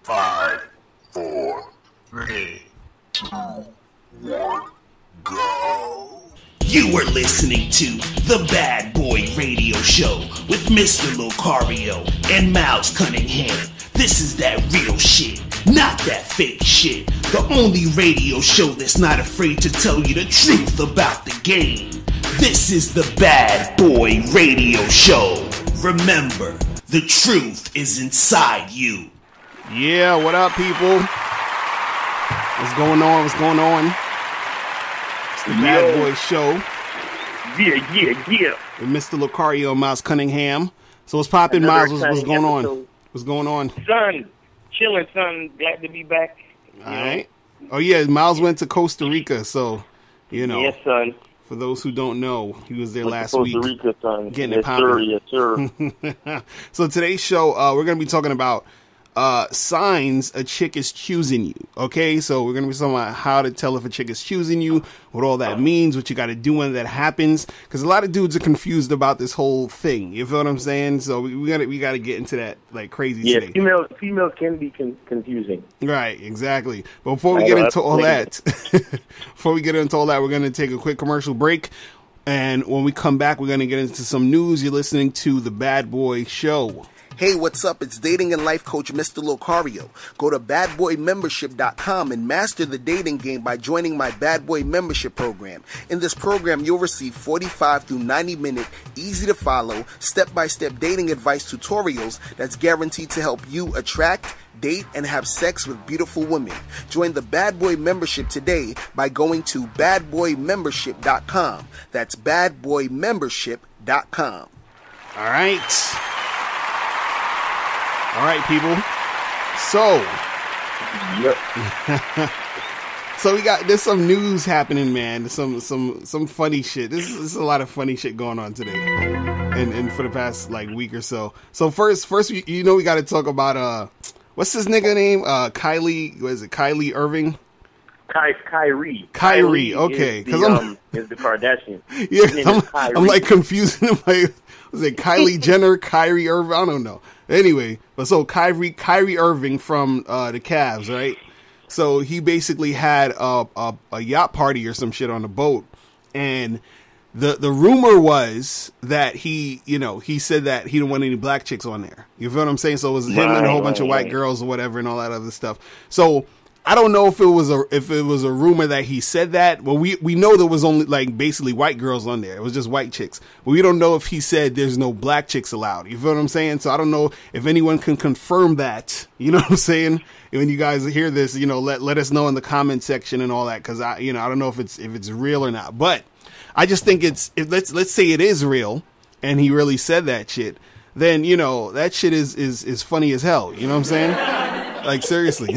5, 4, 3, 2, 1, go. You are listening to The Bad Boy Radio Show with Mr. Locario and Miles Cunningham. This is that real shit, not that fake shit. The only radio show that's not afraid to tell you the truth about the game. This is The Bad Boy Radio Show. Remember, the truth is inside you. Yeah, what up, people? What's going on? What's going on? It's the Bad Boy Show. Yeah. With Mr. Locario and Miles Cunningham. So what's poppin', Miles? What's going on? What's going on? Son, chilling, son. Glad to be back. All right. Oh, yeah, Miles went to Costa Rica, so, you know. Yes, son. For those who don't know, he was there last week. Costa Rica, son. Getting it poppin'. Yes, sir. So today's show, we're going to be talking about signs a chick is choosing you. Okay, so we're gonna be talking about how to tell if a chick is choosing you, what all that means, what you got to do when that happens. Because a lot of dudes are confused about this whole thing. You feel what I'm saying? So we got to get into that like crazy. Yeah, today. females can be confusing. Right, exactly. But before we get into all that, we're gonna take a quick commercial break. And when we come back, we're gonna get into some news. You're listening to The Bad Boy Show. Hey, what's up? It's dating and life coach Mr. Locario. Go to badboymembership.com and master the dating game by joining my Bad Boy membership program. In this program, you'll receive 45 through 90-minute, easy-to-follow, step-by-step dating advice tutorials that's guaranteed to help you attract, date, and have sex with beautiful women. Join the Bad Boy membership today by going to badboymembership.com. That's badboymembership.com. All right, people. So, Yep. so there's some news happening, man. Some funny shit. This is a lot of funny shit going on today, and for the past like week or so. So first, we got to talk about what's his nigga name? Kylie. What is it? Kylie Irving. Kyrie. Okay, because is the Kardashian. Yeah, I'm like confusing him. Like, was it Kylie Jenner, Kyrie Irving? I don't know. Anyway, but so Kyrie Irving from the Cavs, right? So he basically had a yacht party or some shit on the boat, and the rumor was that he said that he didn't want any black chicks on there. You feel what I'm saying? So it was him and a whole bunch of white girls or whatever and all that other stuff. So I don't know if it was a rumor that he said that. Well, we know there was only like basically white girls on there. It was just white chicks. But we don't know if he said there's no black chicks allowed. You feel what I'm saying? So I don't know if anyone can confirm that. You know what I'm saying? And when you guys hear this, let us know in the comment section and all that, because I don't know if it's real or not. But I just think let's say it is real and he really said that shit. Then that shit is funny as hell. You know what I'm saying? Like, seriously.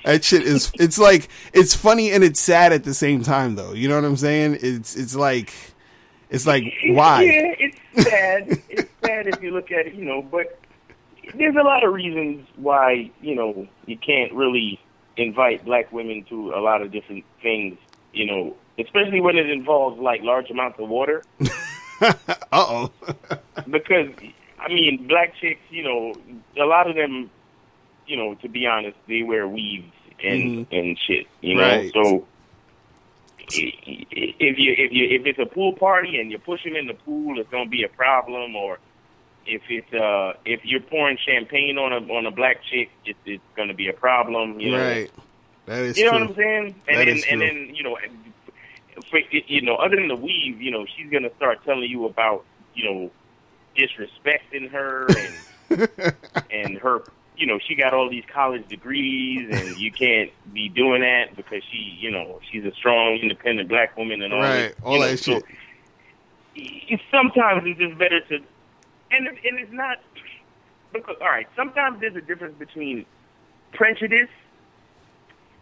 That shit it's funny and it's sad at the same time, though. You know what I'm saying? It's like why? Yeah, it's sad. It's sad if you look at it, but there's a lot of reasons why, you can't really invite black women to a lot of different things, especially when it involves like large amounts of water. Uh-oh. Because black chicks, a lot of them, to be honest, they wear weaves and shit, Right. So if it's a pool party and you're pushing in the pool, it's gonna be a problem. Or if you're pouring champagne on a black chick, it's gonna be a problem. Right. That is true. What I'm saying? And then other than the weave, she's gonna start telling you about disrespecting her and her, she got all these college degrees and you can't be doing that because she's a strong, independent black woman and all right, that. All that shit. Sometimes it's just better to, and it's not, because, all right, sometimes there's a difference between prejudice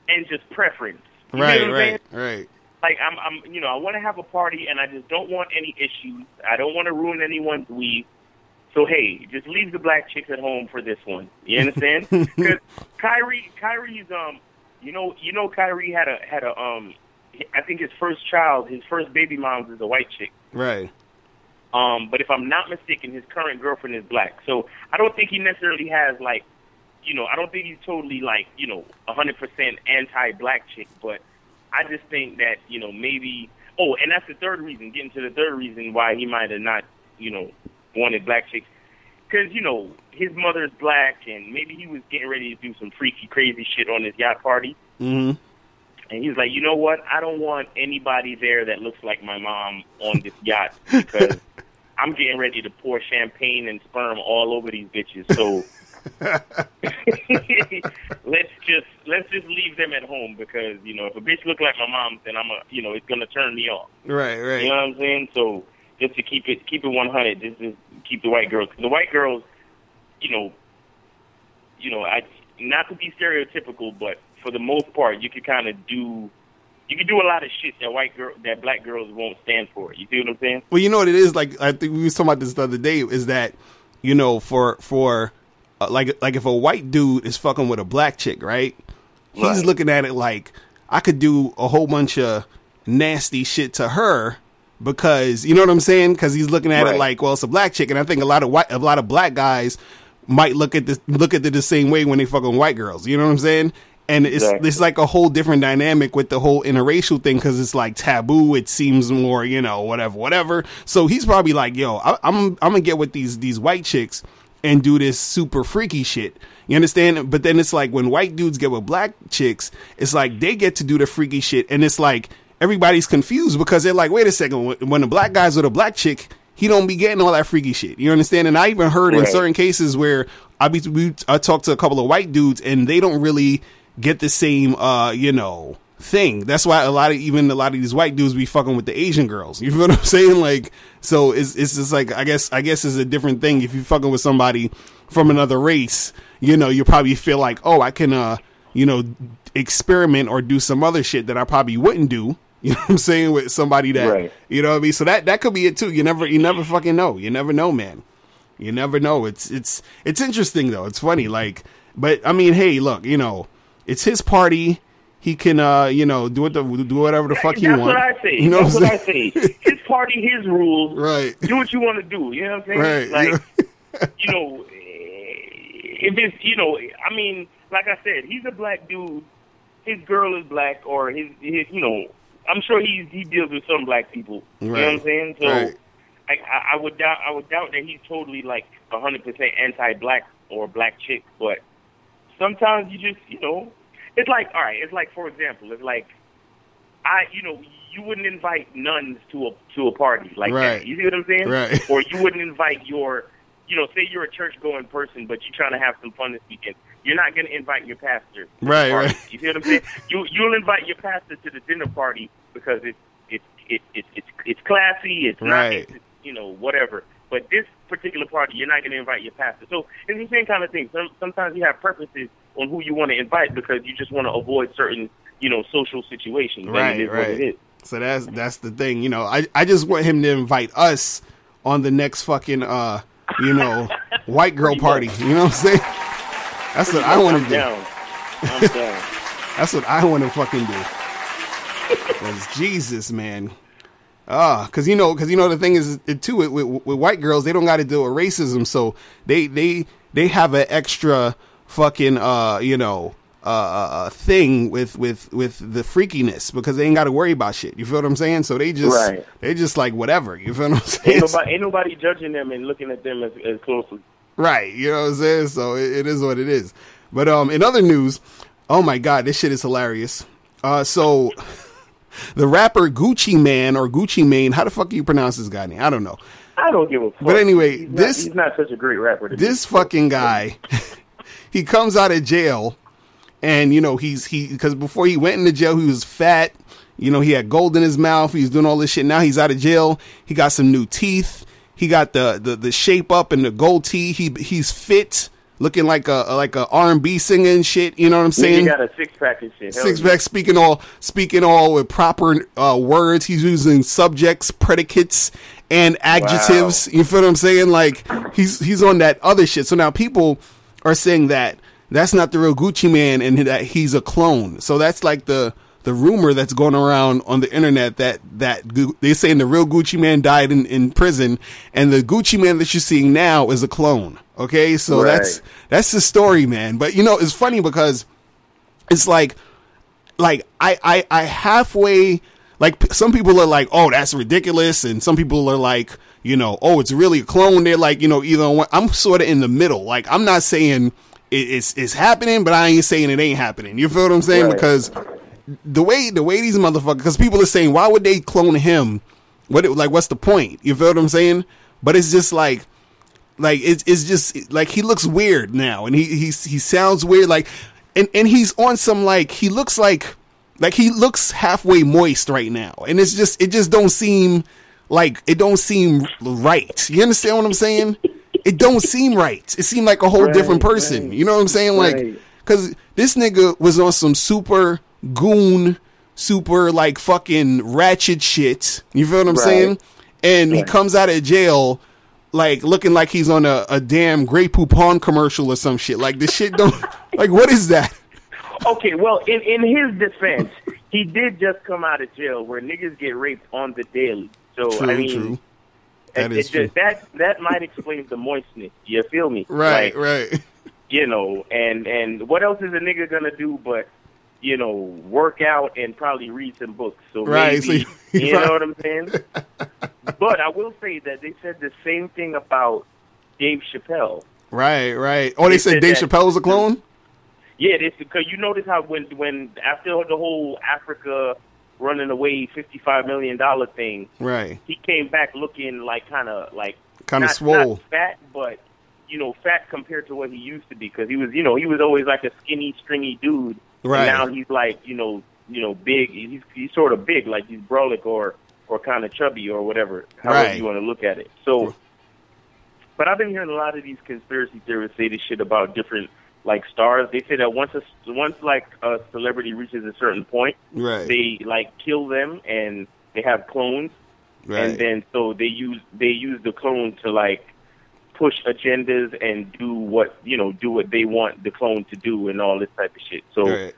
and just preference. You know what I'm saying? Right. Like, I want to have a party, and I just don't want any issues. I don't want to ruin anyone's weave. So, hey, just leave the black chicks at home for this one. You understand? Because Kyrie's, Kyrie had a, I think his first child, his first baby mom was a white chick. Right. But if I'm not mistaken, his current girlfriend is black. So I don't think he necessarily has, like, you know, I don't think he's totally, like, you know, 100% anti-black chick. But I just think that, you know, maybe, oh, and that's the third reason, getting to the third reason why he might have not, you know, wanted black chicks. Because, you know, his mother's black, and maybe he was getting ready to do some freaky, crazy shit on his yacht party. Mm-hmm. And he was like, you know what? I don't want anybody there that looks like my mom on this yacht, because I'm getting ready to pour champagne and sperm all over these bitches. So let's just leave them at home, because, you know, if a bitch look like my mom, then you know, it's gonna turn me off. Right. You know what I'm saying? So just to keep it 100, just keep the white girls. 'Cause the white girls, you know, not to be stereotypical, but for the most part, you can do a lot of shit that black girls won't stand for. You see what I'm saying? Well, you know what it is, like, I think we was talking about this the other day, is that, you know, for like if a white dude is fucking with a black chick, right? He's looking at it like, I could do a whole bunch of nasty shit to her, because, you know what I'm saying? Because he's looking at it like, well, it's a black chick, and I think a lot of black guys might look at it the same way when they fucking white girls. You know what I'm saying? And it's like a whole different dynamic with the whole interracial thing, because it's like taboo. It seems more, you know, whatever. So he's probably like, yo, I'm gonna get with these white chicks and do this super freaky shit. You understand? But then it's like when white dudes get with black chicks, it's like they get to do the freaky shit, and it's like everybody's confused, because they're like, wait a second, when the black guy's with a black chick, he don't be getting all that freaky shit. You understand? And I even heard in certain cases where I talked to a couple of white dudes, and they don't really get the same, you know, thing. That's why a lot of these white dudes be fucking with the Asian girls. You feel what I'm saying? Like, so it's just like, I guess it's a different thing. If you fucking with somebody from another race, you know, you probably feel like, oh, I can, you know, experiment or do some other shit that I probably wouldn't do. You know what I'm saying? With somebody that, you know what I mean? So that could be it too. You never fucking know. You never know, man. You never know. It's interesting though. It's funny. Like, but I mean, hey, look, you know, it's his party. He can, you know, do whatever the fuck he wants. That's what I say. You know That's what I say. His party, his rules. Right. Do what you want to do. You know what I'm saying? Right. Like, you know, if it's, you know, I mean, like I said, he's a black dude. His girl is black, or his you know, I'm sure he deals with some black people. You know what I'm saying? So I would doubt that he's totally like 100% anti-black or black chick. But sometimes you just, you know, it's like, all right, it's like, for example, it's like, you know, you wouldn't invite nuns to a party like that. You see what I'm saying? Right. Or you wouldn't invite your, you know, say you're a church-going person, but you're trying to have some fun this weekend. You're not going to invite your pastor to the party. Right. You see what I'm saying? You'll invite your pastor to the dinner party because it's classy, it's nice, it's, you know, whatever. But this particular party, you're not going to invite your pastor. So it's the same kind of thing. Sometimes you have preferences on who you want to invite because you just want to avoid certain, you know, social situations. Right. What it is. So that's the thing. You know, I just want him to invite us on the next fucking you know, white girl party. You know what I'm saying? That's what I want to do. I'm down. That's what I want to fucking do. Because Jesus, man. Because you know the thing is too with white girls, they don't got to deal with racism, so they have an extra fucking you know thing with the freakiness, because they ain't got to worry about shit. You feel what I'm saying? So they just like whatever. You feel what I'm saying? Ain't nobody judging them and looking at them as closely. Right. You know what I'm saying? So it is what it is. But in other news, oh my God, this shit is hilarious. So the rapper Gucci Man or Gucci Mane, how the fuck do you pronounce this guy name? I don't know. I don't give a fuck. But anyway, he's not such a great rapper. This fucking guy, he comes out of jail, and you know because before he went into jail, he was fat. You know, he had gold in his mouth. He was doing all this shit. Now he's out of jail. He got some new teeth. He got the shape up and the gold teeth. He's fit, looking like a R&B singer and shit. You know what I'm saying? He got a six-pack and shit. Six-pack, speaking all with proper words. He's using subjects, predicates, and adjectives. Wow. You feel what I'm saying? Like he's on that other shit. So now people are saying that that's not the real Gucci Man and that he's a clone. So that's like the the rumor that's going around on the internet that they're saying the real Gucci Mane died in prison, and the Gucci Mane that you're seeing now is a clone. Okay, so that's the story, man. But you know, it's funny because it's like I halfway, like, some people are like, oh, that's ridiculous, and some people are like, you know, oh, it's really a clone. They're like, you know, either one. I'm sort of in the middle. Like, I'm not saying it's happening, but I ain't saying it ain't happening. You feel what I'm saying? Right. Because the way these motherfuckers, because people are saying, why would they clone him? What's the point? You feel what I'm saying? But it's just like it's just like he looks weird now, and he sounds weird, like, and he's on some, like, he looks like he looks halfway moist right now, and it just don't seem like, it don't seem right. You understand what I'm saying? It don't seem right. It seemed like a whole different person. Right. You know what I'm saying? Like, because this nigga was on some super goon, super, like, fucking ratchet shit. You feel what I'm saying? And he comes out of jail, like, looking like he's on a damn Grey Poupon commercial or some shit. Like, this shit don't, like, what is that? Okay, well, in his defense, he did just come out of jail where niggas get raped on the daily. So, true, I mean, true. That might explain the moistness. You feel me? Right, like, right. You know, and what else is a nigga gonna do but, you know, work out and probably read some books? So right, maybe, so you know what I'm saying? But I will say that they said the same thing about Dave Chappelle. Right, right. Oh, they said Dave Chappelle was a clone? Yeah, because you notice how when after the whole Africa running away $55 million thing, right, he came back looking like kind of swole, not fat, but, you know, fat compared to what he used to be, because he was, you know, he was always like a skinny, stringy dude. Right. And now he's like, you know, big. He's sort of big, like he's brolic or kind of chubby or whatever, however you want to look at it. So, but I've been hearing a lot of these conspiracy theorists say this shit about different, like, stars. They say that once like a celebrity reaches a certain point, right, they, like, kill them and they have clones, right, and then so they use the clone to, like, push agendas and do what they want the clone to do and all this type of shit. So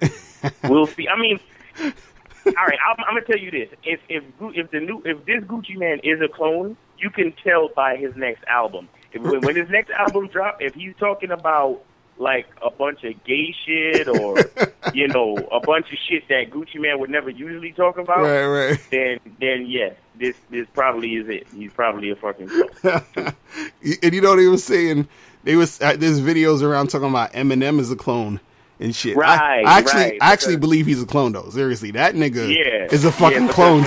we'll see. I mean, all right, I'm gonna tell you this: if this Gucci Mane is a clone, you can tell by his next album. When his next album drop, if he's talking about, like, a bunch of gay shit or, you know, a bunch of shit that Gucci Mane would never usually talk about, right. then yes, this probably is it. He's probably a fucking clone. And you know, they were saying, there's videos around talking about Eminem as a clone and shit. Right, I actually believe he's a clone, though. Seriously, that nigga is a fucking clone.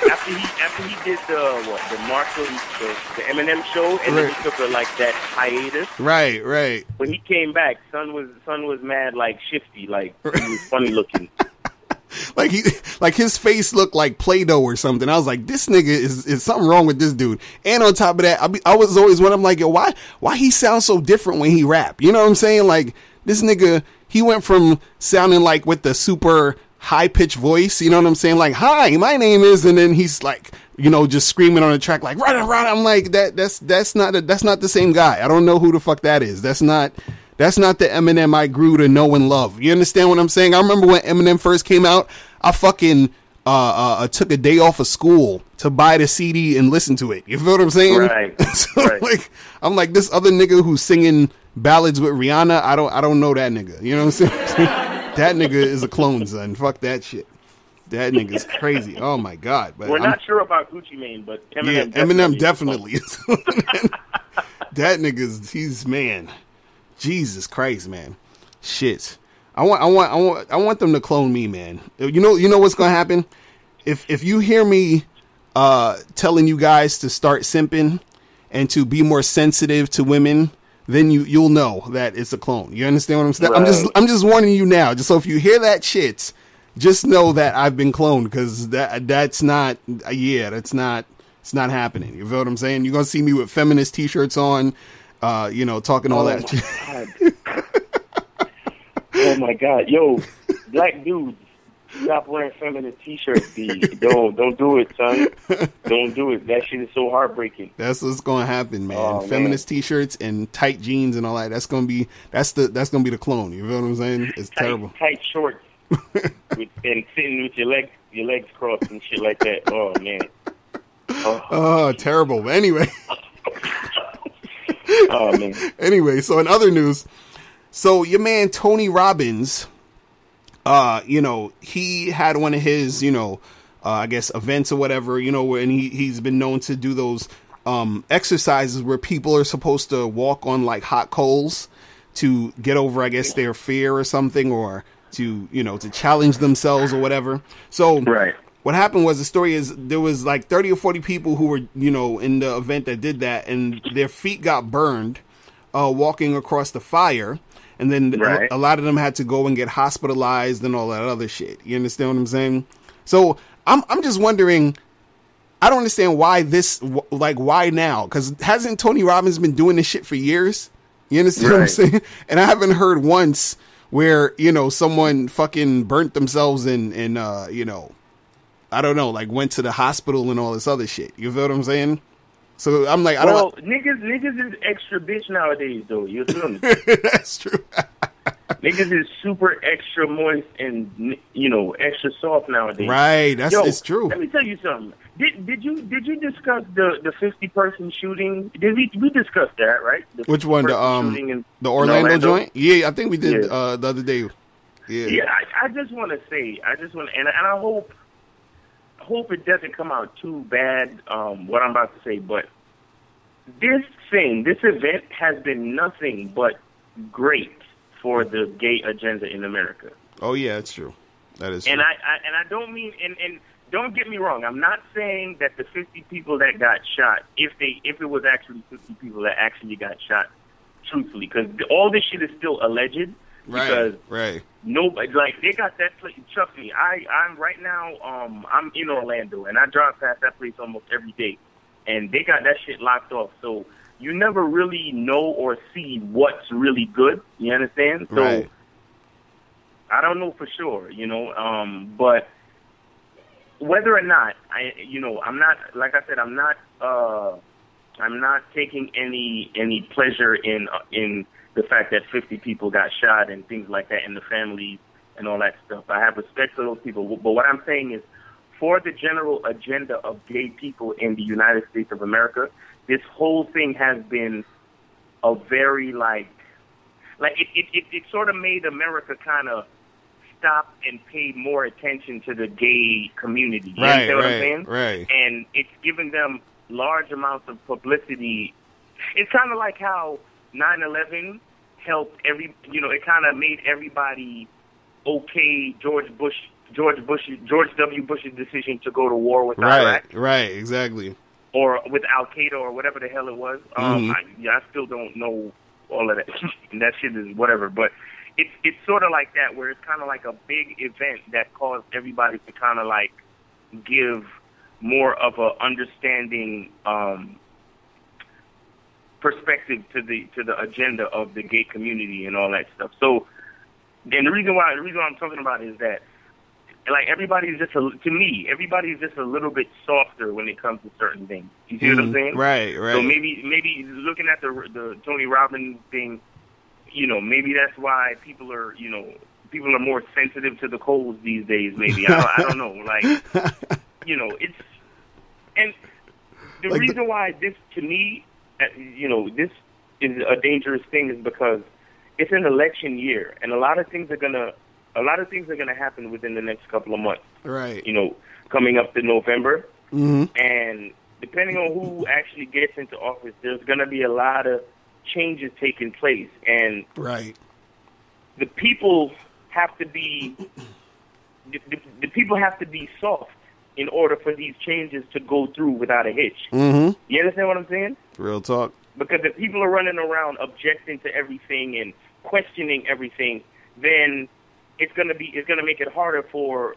After he did the Marshall, the Eminem show, and then he took that hiatus. Right. When he came back, son was mad, like, shifty, like, he was funny looking. like his face looked like Play-Doh or something. I was like, this nigga is something wrong with this dude. And on top of that, I was always when I'm like, yo, why he sounds so different when he rap? You know what I'm saying? Like, this nigga, he went from sounding like with the super high-pitched voice, you know what I'm saying? Like, hi, my name is, and then he's like, you know, just screaming on the track like, right. I'm like, that's not the same guy. I don't know who the fuck that is. That's not the Eminem I grew to know and love. You understand what I'm saying? I remember when Eminem first came out, I fucking took a day off of school to buy the CD and listen to it. You feel what I'm saying? Right. So, like, I'm like, this other nigga who's singing ballads with Rihanna, I don't know that nigga. You know what I'm saying? That nigga is a clone, son. Fuck that shit. That nigga's crazy. Oh my god. But we're not sure about Gucci Mane, but Eminem definitely is. That he's, man. Jesus Christ, man. Shit. I want them to clone me, man. You know what's gonna happen? If you hear me telling you guys to start simping and to be more sensitive to women, then you'll know that it's a clone. You understand what I'm saying? Right. I'm just warning you now. Just so if you hear that shit, just know that I've been cloned, because it's not happening. You feel what I'm saying? You're gonna see me with feminist t-shirts on, you know, talking all that shit. Oh my god, yo, black dudes, stop wearing feminist t-shirts. Don't do it, son. Don't do it. That shit is so heartbreaking. That's what's gonna happen, man. Feminist t-shirts and tight jeans and all that. That's gonna be the clone. You feel what I'm saying? It's terrible. Tight shorts. and sitting with your legs crossed and shit like that. Oh man. Oh, terrible. Anyway. Oh man. Anyway, so in other news, so your man Tony Robbins, he had one of his, I guess events or whatever, and he's been known to do those exercises where people are supposed to walk on like hot coals to get over, I guess, their fear or something, or to, to challenge themselves or whatever. So right. What happened was, the story is, there was like 30 or 40 people who were, in the event that did that, and their feet got burned walking across the fire. And then right. a lot of them had to go and get hospitalized and all that other shit. You understand what I'm saying? So I'm just wondering, I don't understand why why now? Because hasn't Tony Robbins been doing this shit for years? You understand what I'm saying? And I haven't heard once where, someone fucking burnt themselves and I don't know, like went to the hospital and all this other shit. You feel what I'm saying? So I'm like, niggas is extra bitch nowadays, though. You feel me? That's true. Niggas is super extra moist and extra soft nowadays. Right, it's true. Let me tell you something. Did you discuss the 50-person shooting? We discussed that, right? Which one? The Orlando joint? Yeah, I think we did the other day. Yeah. Yeah, I just want to say, and I hope it doesn't come out too bad, what I'm about to say, but this event has been nothing but great for the gay agenda in America. Oh yeah, it's true. That is true. And I don't mean, and don't get me wrong, I'm not saying that the 50 people that got shot, if it was actually 50 people that actually got shot, truthfully, because all this shit is still alleged. Because nobody, like, they got that place. Trust me, I'm right now. I'm in Orlando, and I drive past that place almost every day, and they got that shit locked off. So you never really know or see what's really good. You understand? So I don't know for sure. But whether or not I'm not. Like I said, I'm not taking any pleasure in the fact that 50 people got shot and things like that, and the families and all that stuff. I have respect for those people. But what I'm saying is, for the general agenda of gay people in the United States of America, this whole thing has been a very, it sort of made America kind of stop and pay more attention to the gay community. You understand what I'm saying? Right. And it's given them large amounts of publicity. It's kind of like how 9/11 helped it kind of made everybody okay George W. Bush's decision to go to war with Iraq. Right, exactly. Or with Al Qaeda or whatever the hell it was. I still don't know all of that. And that shit is whatever. But it's sort of like that, where it's kind of like a big event that caused everybody to kind of like give more of a understanding perspective to the agenda of the gay community and all that stuff. So, and the reason why I'm talking about is that, like, everybody's just a little bit softer when it comes to certain things. You see what I'm saying? Right. So maybe looking at the Tony Robbins thing, maybe that's why people are more sensitive to the colds these days. Maybe I don't know. Like, it's, and the reason why this, to me, this is a dangerous thing is because it's an election year, and a lot of things are gonna happen within the next couple of months. Right. Coming up to November, and depending on who actually gets into office, there's gonna be a lot of changes taking place, and the people have to be soft in order for these changes to go through without a hitch. You understand what I'm saying? Real talk. Because if people are running around objecting to everything and questioning everything, then it's gonna make it harder for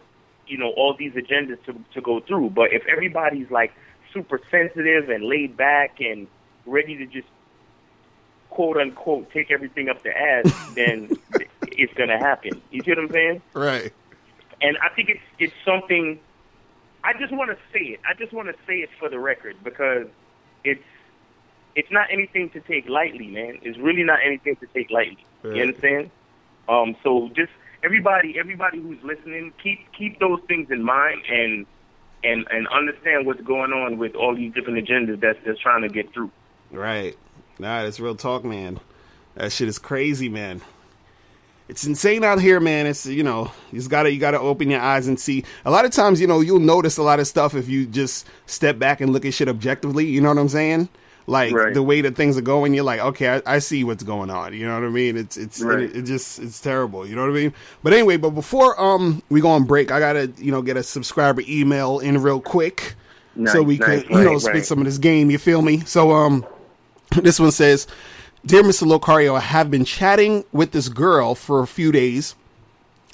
all these agendas to go through. But if everybody's like super sensitive and laid back and ready to just quote unquote take everything up the ass, then it's gonna happen. You see what I'm saying? Right. And I think it's something. I just want to say it. I just want to say it for the record, because it's not anything to take lightly, man. It's really not anything to take lightly. Right. You understand? So just everybody who's listening, keep those things in mind and understand what's going on with all these different agendas that's trying to get through. Right. Nah, that's real talk, man. That shit is crazy, man. It's insane out here, man. It's, you gotta open your eyes and see. A lot of times, you'll notice a lot of stuff if you just step back and look at shit objectively. You know what I'm saying? Like right. The way that things are going, you're like, okay, I see what's going on. You know what I mean? It's right. it's terrible. You know what I mean? But anyway, before we go on break, I gotta get a subscriber email in real quick, so we can spit some of this game. You feel me? So this one says, "Dear Mr. Locario, I have been chatting with this girl for a few days.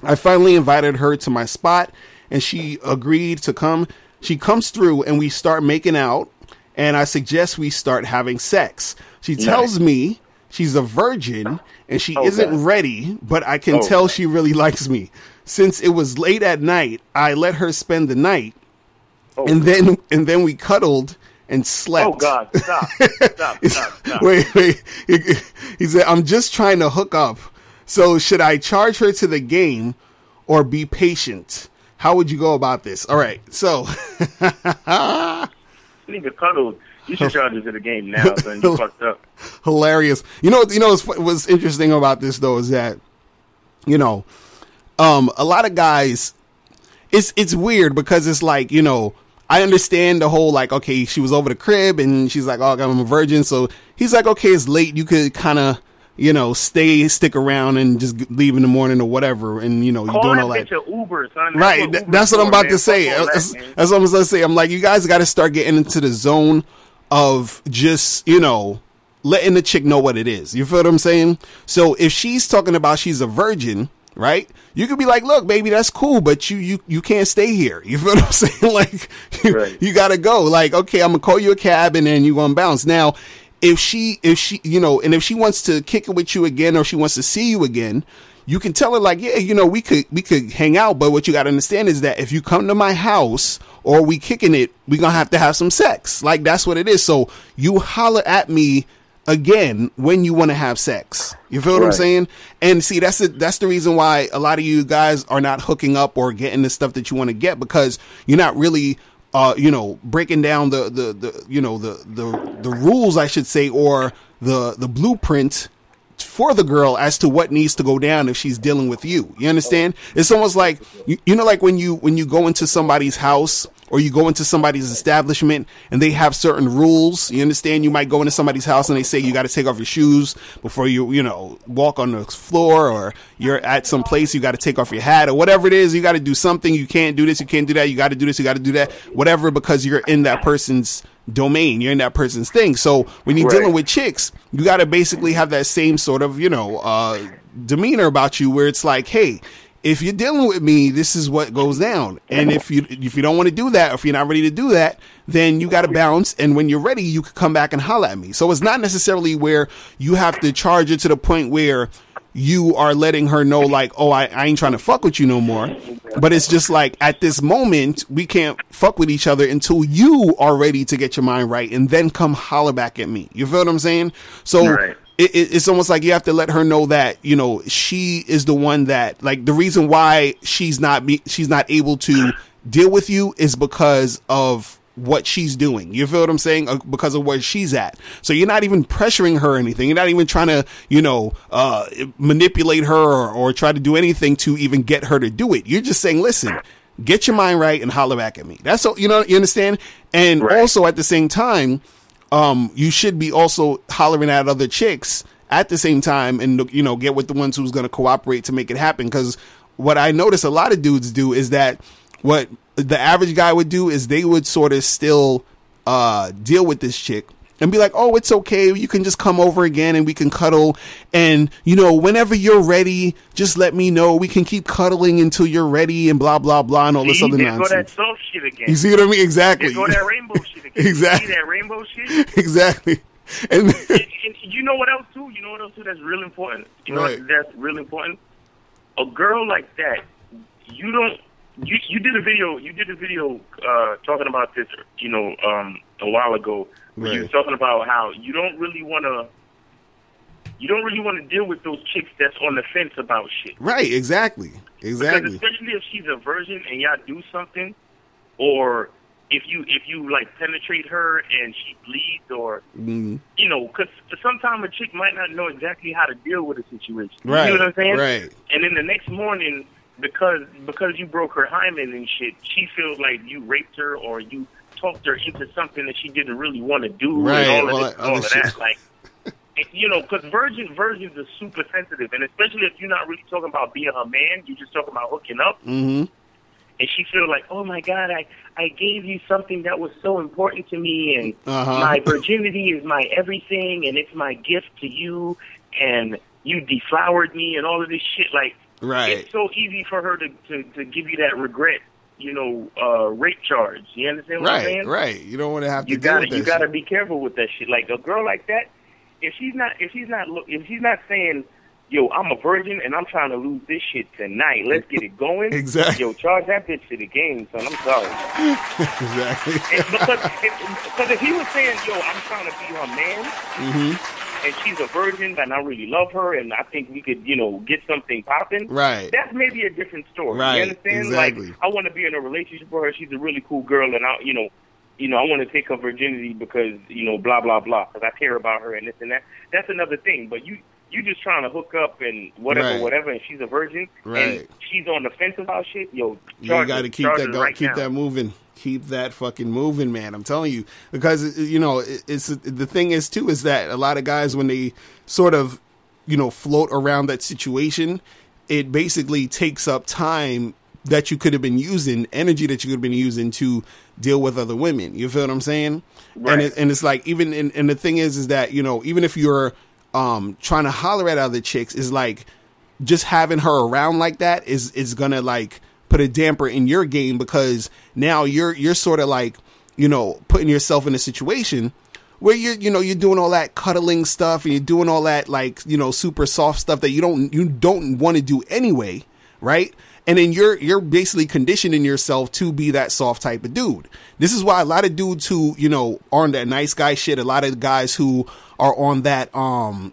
I finally invited her to my spot, and she agreed to come. She comes through, and we start making out. And I suggest we start having sex. She tells me she's a virgin and she isn't ready, but I can tell she really likes me. Since it was late at night, I let her spend the night, and then we cuddled and slept." Oh God! Stop! Stop! Wait. He said, "I'm just trying to hook up. So should I charge her to the game or be patient? How would you go about this?" All right, so. Nigga cuddled. You should charge it to the game now, son. You fucked up. Hilarious. What's interesting about this though is that, a lot of guys, it's weird because it's like, I understand the whole, like, okay, she was over the crib and she's like, oh, I'm a virgin. So he's like, okay, it's late. You could kind of, stick around and just leave in the morning or whatever. And, you're doing all that. Call that bitch an Uber, son. Right. That's what I'm about to say. That's what I'm going to say. I'm like, you guys got to start getting into the zone of just, letting the chick know what it is. You feel what I'm saying? So if she's talking about she's a virgin, right? You could be like, look, baby, that's cool, but you can't stay here. You feel what I'm saying? Like, you got to go. Like, okay, I'm going to call you a cab and then you're going to bounce. Now, if she, and if she wants to kick it with you again, or she wants to see you again, you can tell her like, yeah, we could hang out. But what you got to understand is that if you come to my house or we kicking it, we going to have some sex. Like, that's what it is. So you holler at me again when you want to have sex. You feel what I'm saying? And see, that's the reason why a lot of you guys are not hooking up or getting the stuff that you want to get, because you're not really breaking down the rules, I should say, or the blueprint for the girl as to what needs to go down if she's dealing with you. You understand? It's almost like, like when you go into somebody's house or you go into somebody's establishment and they have certain rules. You understand? You might go into somebody's house and they say you got to take off your shoes before you walk on the floor, or you're at some place, you got to take off your hat or whatever it is. You got to do something. You can't do this. You can't do that. You got to do this. You got to do that. Whatever, because you're in that person's domain. You're in that person's thing. So when you're dealing with chicks, you got to basically have that same sort of, demeanor about you, where it's like, hey, if you're dealing with me, this is what goes down. And if you don't want to do that, or if you're not ready to do that, then you got to bounce. And when you're ready, you can come back and holler at me. So it's not necessarily where you have to charge it to the point where you are letting her know like, oh, I ain't trying to fuck with you no more. But it's just like, at this moment, we can't fuck with each other until you are ready to get your mind right, and then come holler back at me. You feel what I'm saying? So it's almost like you have to let her know that, she is the one that, like, the reason why she's not able to deal with you is because of what she's doing. You feel what I'm saying? Because of where she's at. So you're not even pressuring her or anything. You're not even trying to, manipulate her or try to do anything to even get her to do it. You're just saying, listen, get your mind right and holler back at me. That's all, you understand? And also at the same time, you should be also hollering at other chicks at the same time, and, get with the ones who's going to cooperate to make it happen. Because what I notice a lot of dudes do is that what the average guy would do is they would sort of still deal with this chick and be like, oh, it's okay, you can just come over again and we can cuddle, and whenever you're ready, just let me know, we can keep cuddling until you're ready, and blah blah blah, and all this other nonsense. Go that soft shit again. You see what I mean? Exactly. Go that rainbow shit again. Exactly. You see that rainbow shit? Exactly. And you know what else too? That's real important. That's real important. A girl like that, you did a video talking about this, a while ago. Where you were talking about how you don't really want to you don't really want to deal with those chicks that's on the fence about shit. Right, exactly. Because especially if she's a virgin and y'all do something, or if you like penetrate her and she bleeds, or you know, because sometimes a chick might not know exactly how to deal with a situation. Right. You know what I'm saying? Right. And then the next morning, because you broke her hymen and shit, she feels like you raped her or you talked her into something that she didn't really want to do. Right. And all of that. Like, you know, because virgins are super sensitive, and especially if you're not really talking about being her man, you're just talking about hooking up. Mm-hmm. And she feels like, oh my God, I gave you something that was so important to me, and my virginity is my everything, and it's my gift to you, and you deflowered me, and all of this shit. Like, it's so easy for her to give you that regret, you know, rape charge. You understand what I'm saying? Right. You don't want to have to. You gotta be careful with that shit. Like a girl like that, if she's not saying, yo, I'm a virgin and I'm trying to lose this shit tonight, let's get it going. Exactly. Yo, charge that bitch to the game, son. I'm sorry. Exactly. Because if he was saying, yo, I'm trying to be her man, and she's a virgin and I really love her and I think we could, you know, get something popping, right, that's maybe a different story. Right. You understand? Exactly. Like, I want to be in a relationship with her. She's a really cool girl, and I want to take her virginity because, you know, blah, blah, blah, because I care about her and this and that. That's another thing. But you just trying to hook up and whatever, and she's a virgin, and she's on the fence about shit, yo, you got to keep that moving. Keep that fucking moving, man. I'm telling you. Because, you know, it's the thing is, too, is that a lot of guys, when they sort of, you know, float around that situation, it basically takes up time that you could have been using, energy that you could have been using to deal with other women. You feel what I'm saying? Right. And it's like, even, and the thing is that, you know, even if you're trying to holler at other chicks, is like, just having her around like that is gonna, like, put a damper in your game, because now you're sort of like, you know, putting yourself in a situation where you're doing all that cuddling stuff and you're doing all that, like, you know, super soft stuff that you don't want to do anyway, right? And then you're basically conditioning yourself to be that soft type of dude. This is why a lot of dudes who, you know, are on that nice guy shit, a lot of guys who are on that,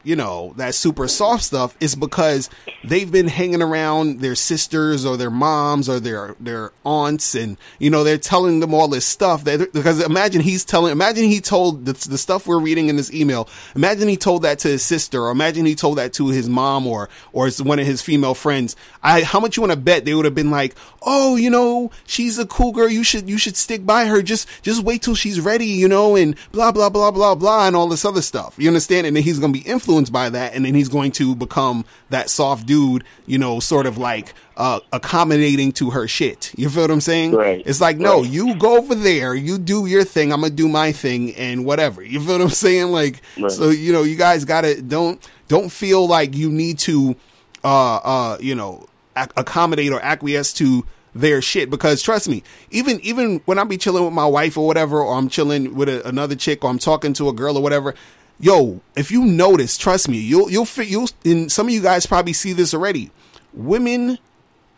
you know, that super soft stuff, is because they've been hanging around their sisters or their moms or their aunts, and, you know, they're telling them all this stuff because imagine he told the stuff we're reading in this email. Imagine he told that to his sister, or imagine he told that to his mom or one of his female friends. How much you want to bet they would have been like, oh, you know, she's a cool girl. You should stick by her. Just wait till she's ready, you know, and blah, blah, blah, blah, blah, and all this other stuff. You understand? And then he's going to be influenced by that. And then he's going to become that soft dude, you know, sort of like, accommodating to her shit. You feel what I'm saying? Right. It's like, no, you go over there, you do your thing, I'm going to do my thing, and whatever. You feel what I'm saying? Like, so, you know, you guys gotta, don't feel like you need to, you know, accommodate or acquiesce to their shit, because trust me, even when I be chilling with my wife or whatever, or I'm chilling with another chick, or I'm talking to a girl or whatever, yo, if you notice, trust me, you'll and some of you guys probably see this already. Women,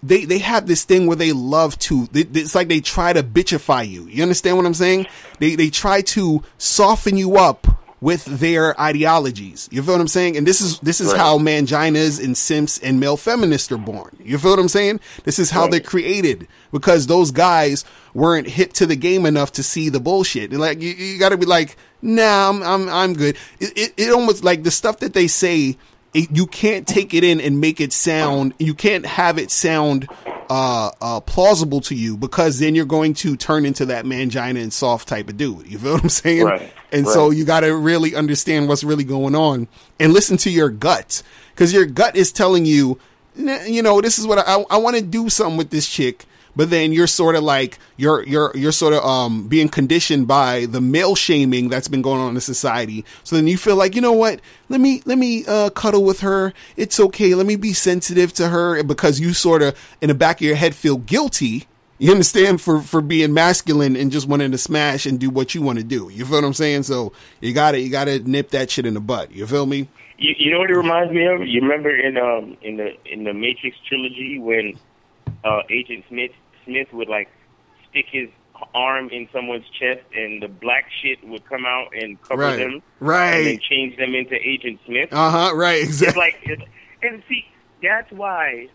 they have this thing where they love to, it's like they try to bitchify you. You understand what I'm saying? They try to soften you up with their ideologies. You feel what I'm saying? And this is how manginas and simps and male feminists are born. You feel what I'm saying? This is how they're created, because those guys weren't hip to the game enough to see the bullshit. And like, you gotta be like, nah, I'm good. It almost, like, the stuff that they say, you can't take it in and make it sound, you can't have it sound plausible to you, because then you're going to turn into that mangina and soft type of dude. You feel what I'm saying? Right. And so you got to really understand what's really going on and listen to your gut, because your gut is telling you, you know, this is what I want to do something with this chick. But then you're sort of like, you're sort of being conditioned by the male shaming that's been going on in society. So then you feel like, you know what, let me cuddle with her. It's okay. Let me be sensitive to her, because you sort of in the back of your head feel guilty. You understand, for being masculine and just wanting to smash and do what you want to do. You feel what I'm saying? So you gotta nip that shit in the butt. You feel me? You know what it reminds me of? You remember in the Matrix trilogy when Agent Smith would, like, stick his arm in someone's chest, and the black shit would come out and cover Right. them, Right. and then change them into Agent Smith. Right. Exactly. And see, that's why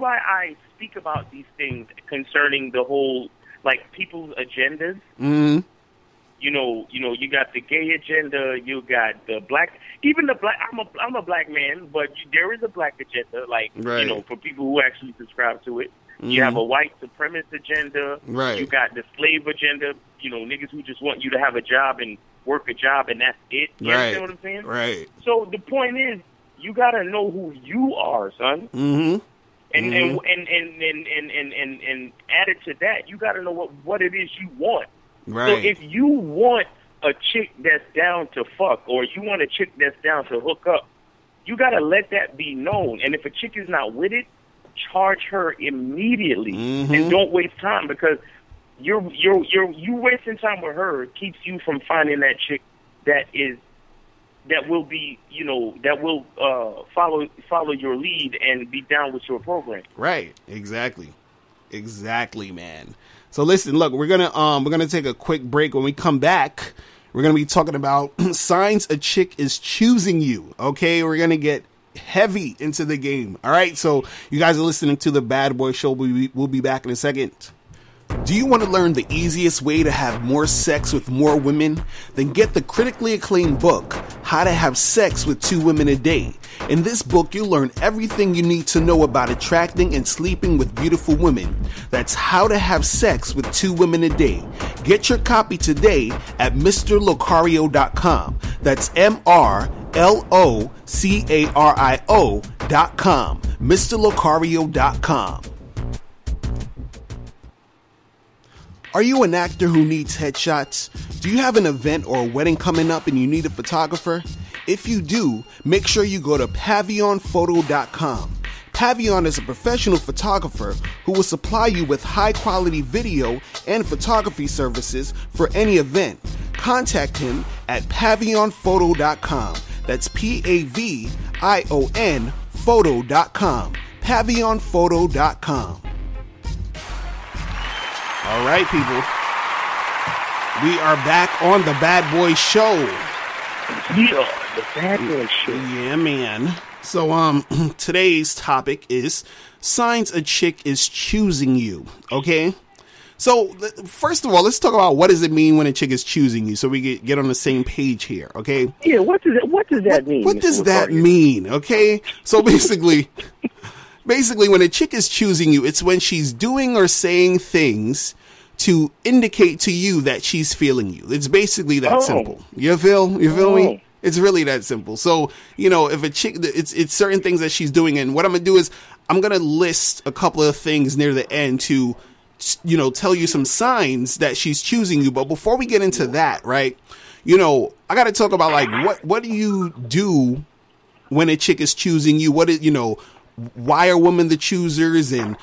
I speak about these things concerning the whole, like, people's agendas. Mm-hmm. You know, you got the gay agenda, you got the black, even the black. I'm a black man, but there is a black agenda, like, Right. for people who actually subscribe to it. You have a white supremacist agenda. Right. You got the slave agenda. Niggas who just want you to have a job and work a job, and that's it. You Right. understand what I'm saying? Right. So the point is, you gotta know who you are, son. Mm-hmm. And added to that, you gotta know what it is you want. Right. So if you want a chick that's down to fuck, or you want a chick that's down to hook up, you gotta let that be known. And if a chick is not with it, charge her immediately, and don't waste time, because you wasting time with her keeps you from finding that chick that will be, that will follow your lead and be down with your program. Right. Exactly, man. So listen, look, we're gonna take a quick break. When we come back, we're gonna be talking about signs a chick is choosing you. Okay, we're gonna get heavy into the game. All right, so you guys are listening to the Bad Boy Show. We'll be back in a second. Do you want to learn the easiest way to have more sex with more women? Then get the critically acclaimed book, How to Have Sex with 2 Women a Day. In this book, you'll learn everything you need to know about attracting and sleeping with beautiful women. That's How to Have Sex with 2 Women a Day. Get your copy today at MrLocario.com. That's MrLocario.com. MrLocario.com. Are you an actor who needs headshots? Do you have an event or a wedding coming up and you need a photographer? If you do, make sure you go to PavionPhoto.com. Pavion is a professional photographer who will supply you with high-quality video and photography services for any event. Contact him at PavionPhoto.com. That's PAVION Photo.com. PavionPhoto.com. All right, people. We are back on the Bad Boy Show. Yeah, the Bad Boy Show. Yeah, man. So, today's topic is signs a chick is choosing you. Okay. So, first of all, let's talk about what does it mean when a chick is choosing you, so we get on the same page here. Okay. Yeah. What does that mean? What does that mean? Okay. So basically, when a chick is choosing you, it's when she's doing or saying things to indicate to you that she's feeling you. It's basically that simple. You feel me? It's really that simple. So, if a chick, it's certain things that she's doing. And what I'm going to do is I'm going to list a couple of things near the end to, tell you some signs that she's choosing you. But before we get into that, right, I got to talk about, like, what do you do when a chick is choosing you? Why are women the choosers? And,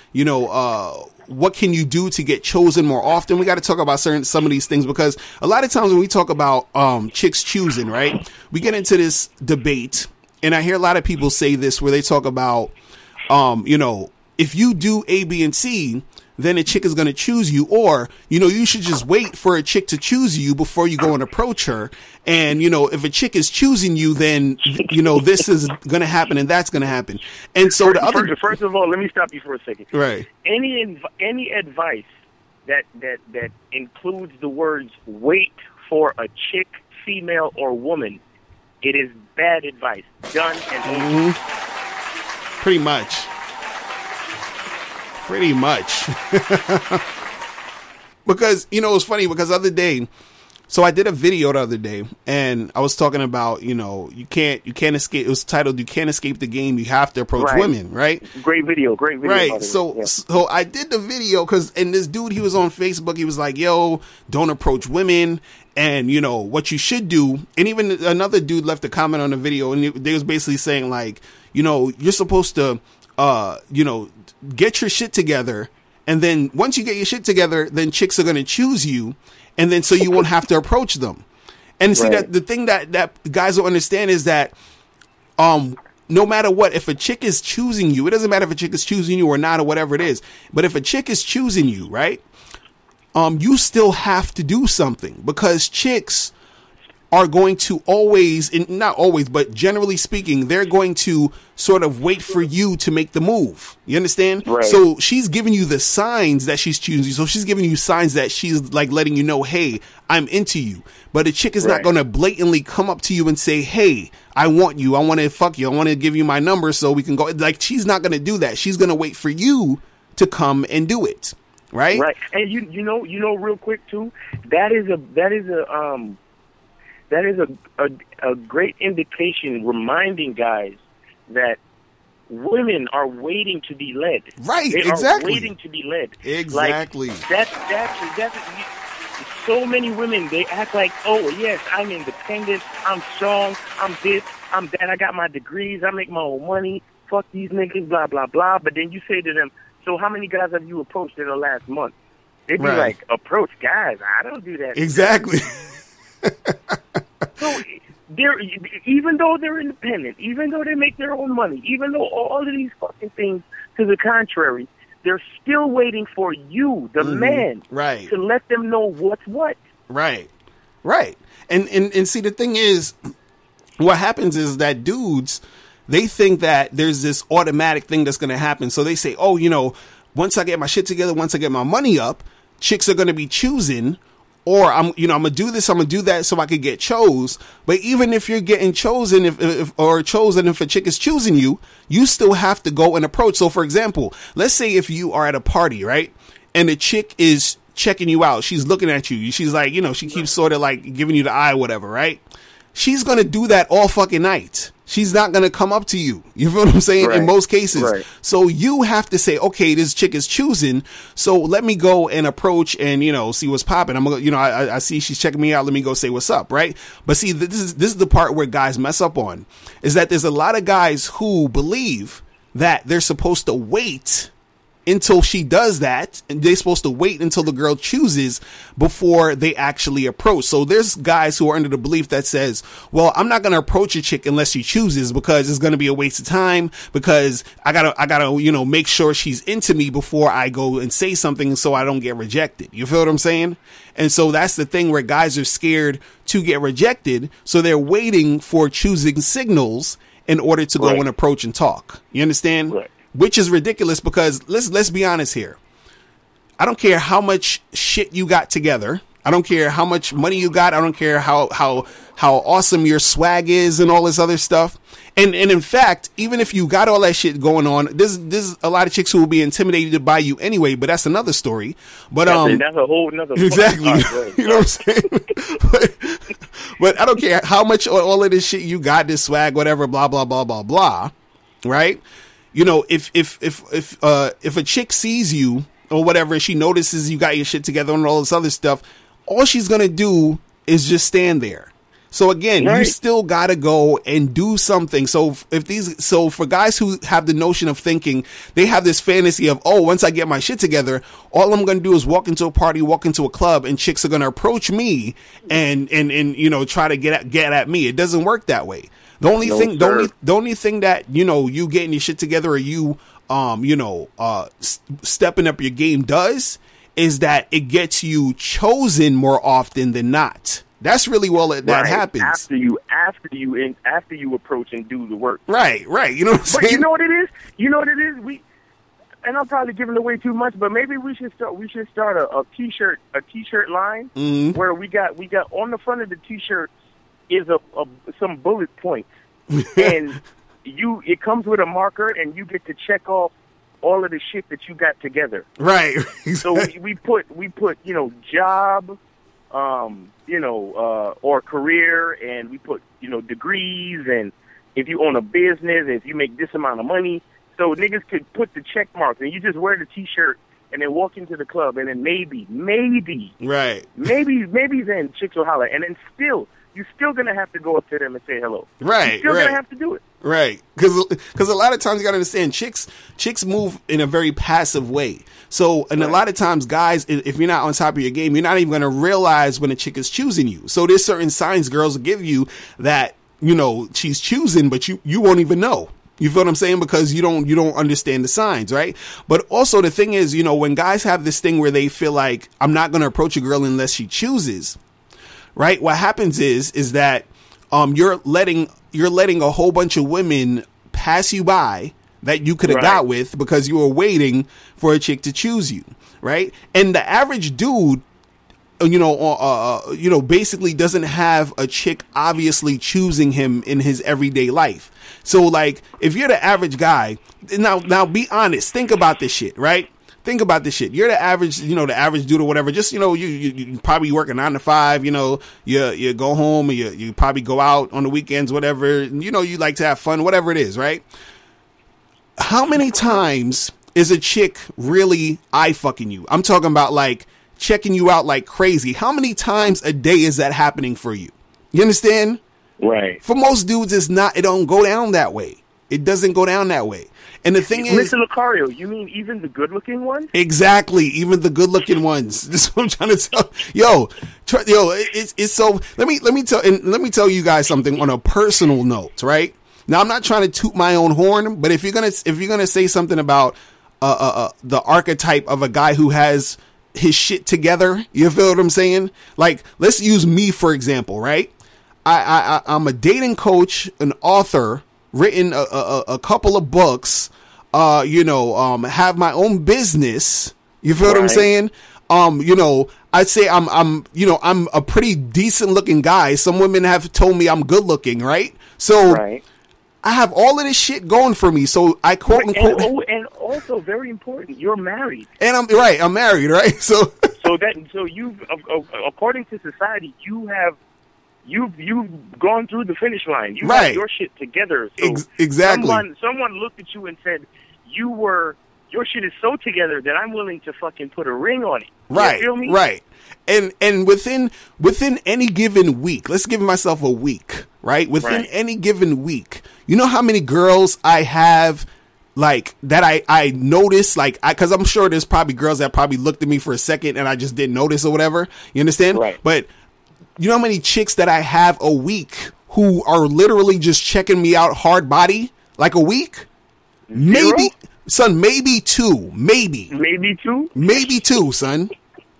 what can you do to get chosen more often? We got to talk about some of these things, because a lot of times when we talk about chicks choosing, right, we get into this debate, and I hear a lot of people say this where they talk about, if you do A, B, and C, then a chick is going to choose you, or, you should just wait for a chick to choose you before you go and approach her. And, if a chick is choosing you, then, this is going to happen and that's going to happen. And so first of all, let me stop you for a second. Right. Any advice that includes the words wait for a chick, female, or woman, it is bad advice. Done and over. Pretty much. Because, it's funny, because the other day, so I did a video the other day, and I was talking about, you can't escape. It was titled, "You Can't Escape the Game. You Have to Approach Women," right? Great video. Right. So I did the video and this dude, he was on Facebook. He was like, "Yo, don't approach women." And, what you should do. And even another dude left a comment on the video, and they was basically saying, like, you're supposed to, get your shit together. And then once you get your shit together, then chicks are going to choose you. And then so you won't have to approach them. And see, that the thing that guys don't understand is that no matter what, if a chick is choosing you, it doesn't matter if a chick is choosing you or not or whatever it is. But if a chick is choosing you, right, you still have to do something, because chicks are going to always, and not always, but generally speaking, they're going to sort of wait for you to make the move. You understand? Right. So she's giving you the signs that she's choosing you. So she's giving you signs that she's like letting you know, hey, I'm into you. But a chick is not going to blatantly come up to you and say, hey, I want you. I want to fuck you. I want to give you my number so we can go. Like, she's not going to do that. She's going to wait for you to come and do it. Right. Right. And you know, real quick too, that is a great indication, reminding guys that women are waiting to be led. Right, they exactly. are waiting to be led. Exactly. Like, that's so many women, they act like, oh, yes, I'm independent, I'm strong, I'm this, I'm that, I got my degrees, I make my own money, fuck these niggas, blah, blah, blah. But then you say to them, so how many guys have you approached in the last month? They'd be like, approach guys? I don't do that. Exactly. So they're, even though they're independent, even though they make their own money, even though all of these fucking things to the contrary, they're still waiting for you, the man, right, to let them know what's what. Right. Right. And see, the thing is, what happens is that dudes, they think that there's this automatic thing that's going to happen. So they say, oh, you know, once I get my shit together, once I get my money up, chicks are going to be choosing, or I'm going to do this, I'm going to do that so I could get chose. But even if you're getting chosen, if a chick is choosing you, you still have to go and approach. So for example, let's say if you are at a party, right? And the chick is checking you out. She's looking at you. She's like, you know, she keeps sort of like giving you the eye, whatever, right? She's going to do that all fucking night. She's not going to come up to you. You feel what I'm saying? Right. In most cases. Right. So you have to say, okay, this chick is choosing. So let me go and approach and, you know, see what's popping. I'm going to, you know, I see she's checking me out. Let me go say what's up. Right. But see, this is the part where guys mess up on, is that there's a lot of guys who believe that they're supposed to wait until she does that, and they're supposed to wait until the girl chooses before they actually approach. So there's guys who are under the belief that says, well, I'm not going to approach a chick unless she chooses, because it's going to be a waste of time, because I gotta, you know, make sure she's into me before I go and say something so I don't get rejected. You feel what I'm saying? And so that's the thing where guys are scared to get rejected. So they're waiting for choosing signals in order to go and approach and talk. You understand? Right. Which is ridiculous, because let's be honest here. I don't care how much shit you got together. I don't care how much money you got. I don't care how awesome your swag is and all this other stuff. And in fact, even if you got all that shit going on, there's a lot of chicks who will be intimidated by you anyway, but that's another story. But that's a whole nother exactly. You know what I'm saying? but I don't care how much all of this shit you got, this swag, whatever, blah blah blah blah blah. Right? You know, if a chick sees you or whatever, she notices you got your shit together and all this other stuff, all she's gonna do is just stand there. So again, you still gotta go and do something. So for guys who have the notion of thinking, they have this fantasy of, oh, once I get my shit together, all I'm gonna do is walk into a party, walk into a club, and chicks are gonna approach me and you know, try to get at me. It doesn't work that way. The only thing that, you know, you getting your shit together, or you stepping up your game does, is that it gets you chosen more often than not. That's really that happens after you approach and do the work. Right. You know what I'm saying? But you know what it is? And I'm probably giving away too much, but maybe we should start a t-shirt line where we got on the front of the t-shirt is some bullet points, and it comes with a marker, and you get to check off all of the shit that you got together. Right. Exactly. So we put you know, job, or career, and we put, you know, degrees, and if you own a business, if you make this amount of money, so niggas could put the check mark, and you just wear the t-shirt and then walk into the club, and then maybe right, maybe then chicks will holler, and then you're still going to have to go up to them and say hello. Right. You're still going to have to do it. Right. Because a lot of times you got to understand, chicks move in a very passive way. So, and a lot of times, guys, if you're not on top of your game, you're not even going to realize when a chick is choosing you. So there's certain signs girls will give you that, you know, she's choosing, but you won't even know. You feel what I'm saying? Because you don't understand the signs, right? But also the thing is, when guys have this thing where they feel like, I'm not going to approach a girl unless she chooses, right? What happens is that you're letting a whole bunch of women pass you by that you could have got with because you were waiting for a chick to choose you, right? And the average dude, basically doesn't have a chick obviously choosing him in his everyday life. So like, if you're the average guy, now be honest, think about this shit, right? Think about this shit. You're the average, the average dude or whatever. Just, you probably work a 9 to 5, you go home, or you probably go out on the weekends, whatever. You like to have fun, whatever it is, right? How many times is a chick really eye fucking you? I'm talking about like checking you out like crazy. How many times a day is that happening for you? You understand? Right. For most dudes, it don't go down that way. It doesn't go down that way. And the thing is, Mr. Lucario, you mean even the good-looking ones? Exactly, even the good-looking ones. This is what I'm trying to tell. It's so. Let me tell you guys something on a personal note, right? Now, I'm not trying to toot my own horn, but if you're gonna say something about the archetype of a guy who has his shit together, you feel what I'm saying? Like, let's use me for example, right? I'm a dating coach, an author, written a couple of books, have my own business. You feel what I'm saying? I'd say I'm a pretty decent looking guy. Some women have told me I'm good looking, right? So I have all of this shit going for me. So I quote unquote, and also very important, you're married. And I'm married, right? So you've, according to society, You've gone through the finish line. You got your shit together. So exactly. Someone looked at you and said, your shit is so together that I'm willing to fucking put a ring on it. You feel me? Right. And within any given week, let's give myself a week, right? Within any given week, you know how many girls I have like that I noticed, like, because I'm sure there's probably girls that probably looked at me for a second and I just didn't notice or whatever. You understand? Right. But you know how many chicks that I have a week who are literally just checking me out hard body? Like a week? Maybe, son, maybe two. Maybe. Maybe two? Maybe two, son.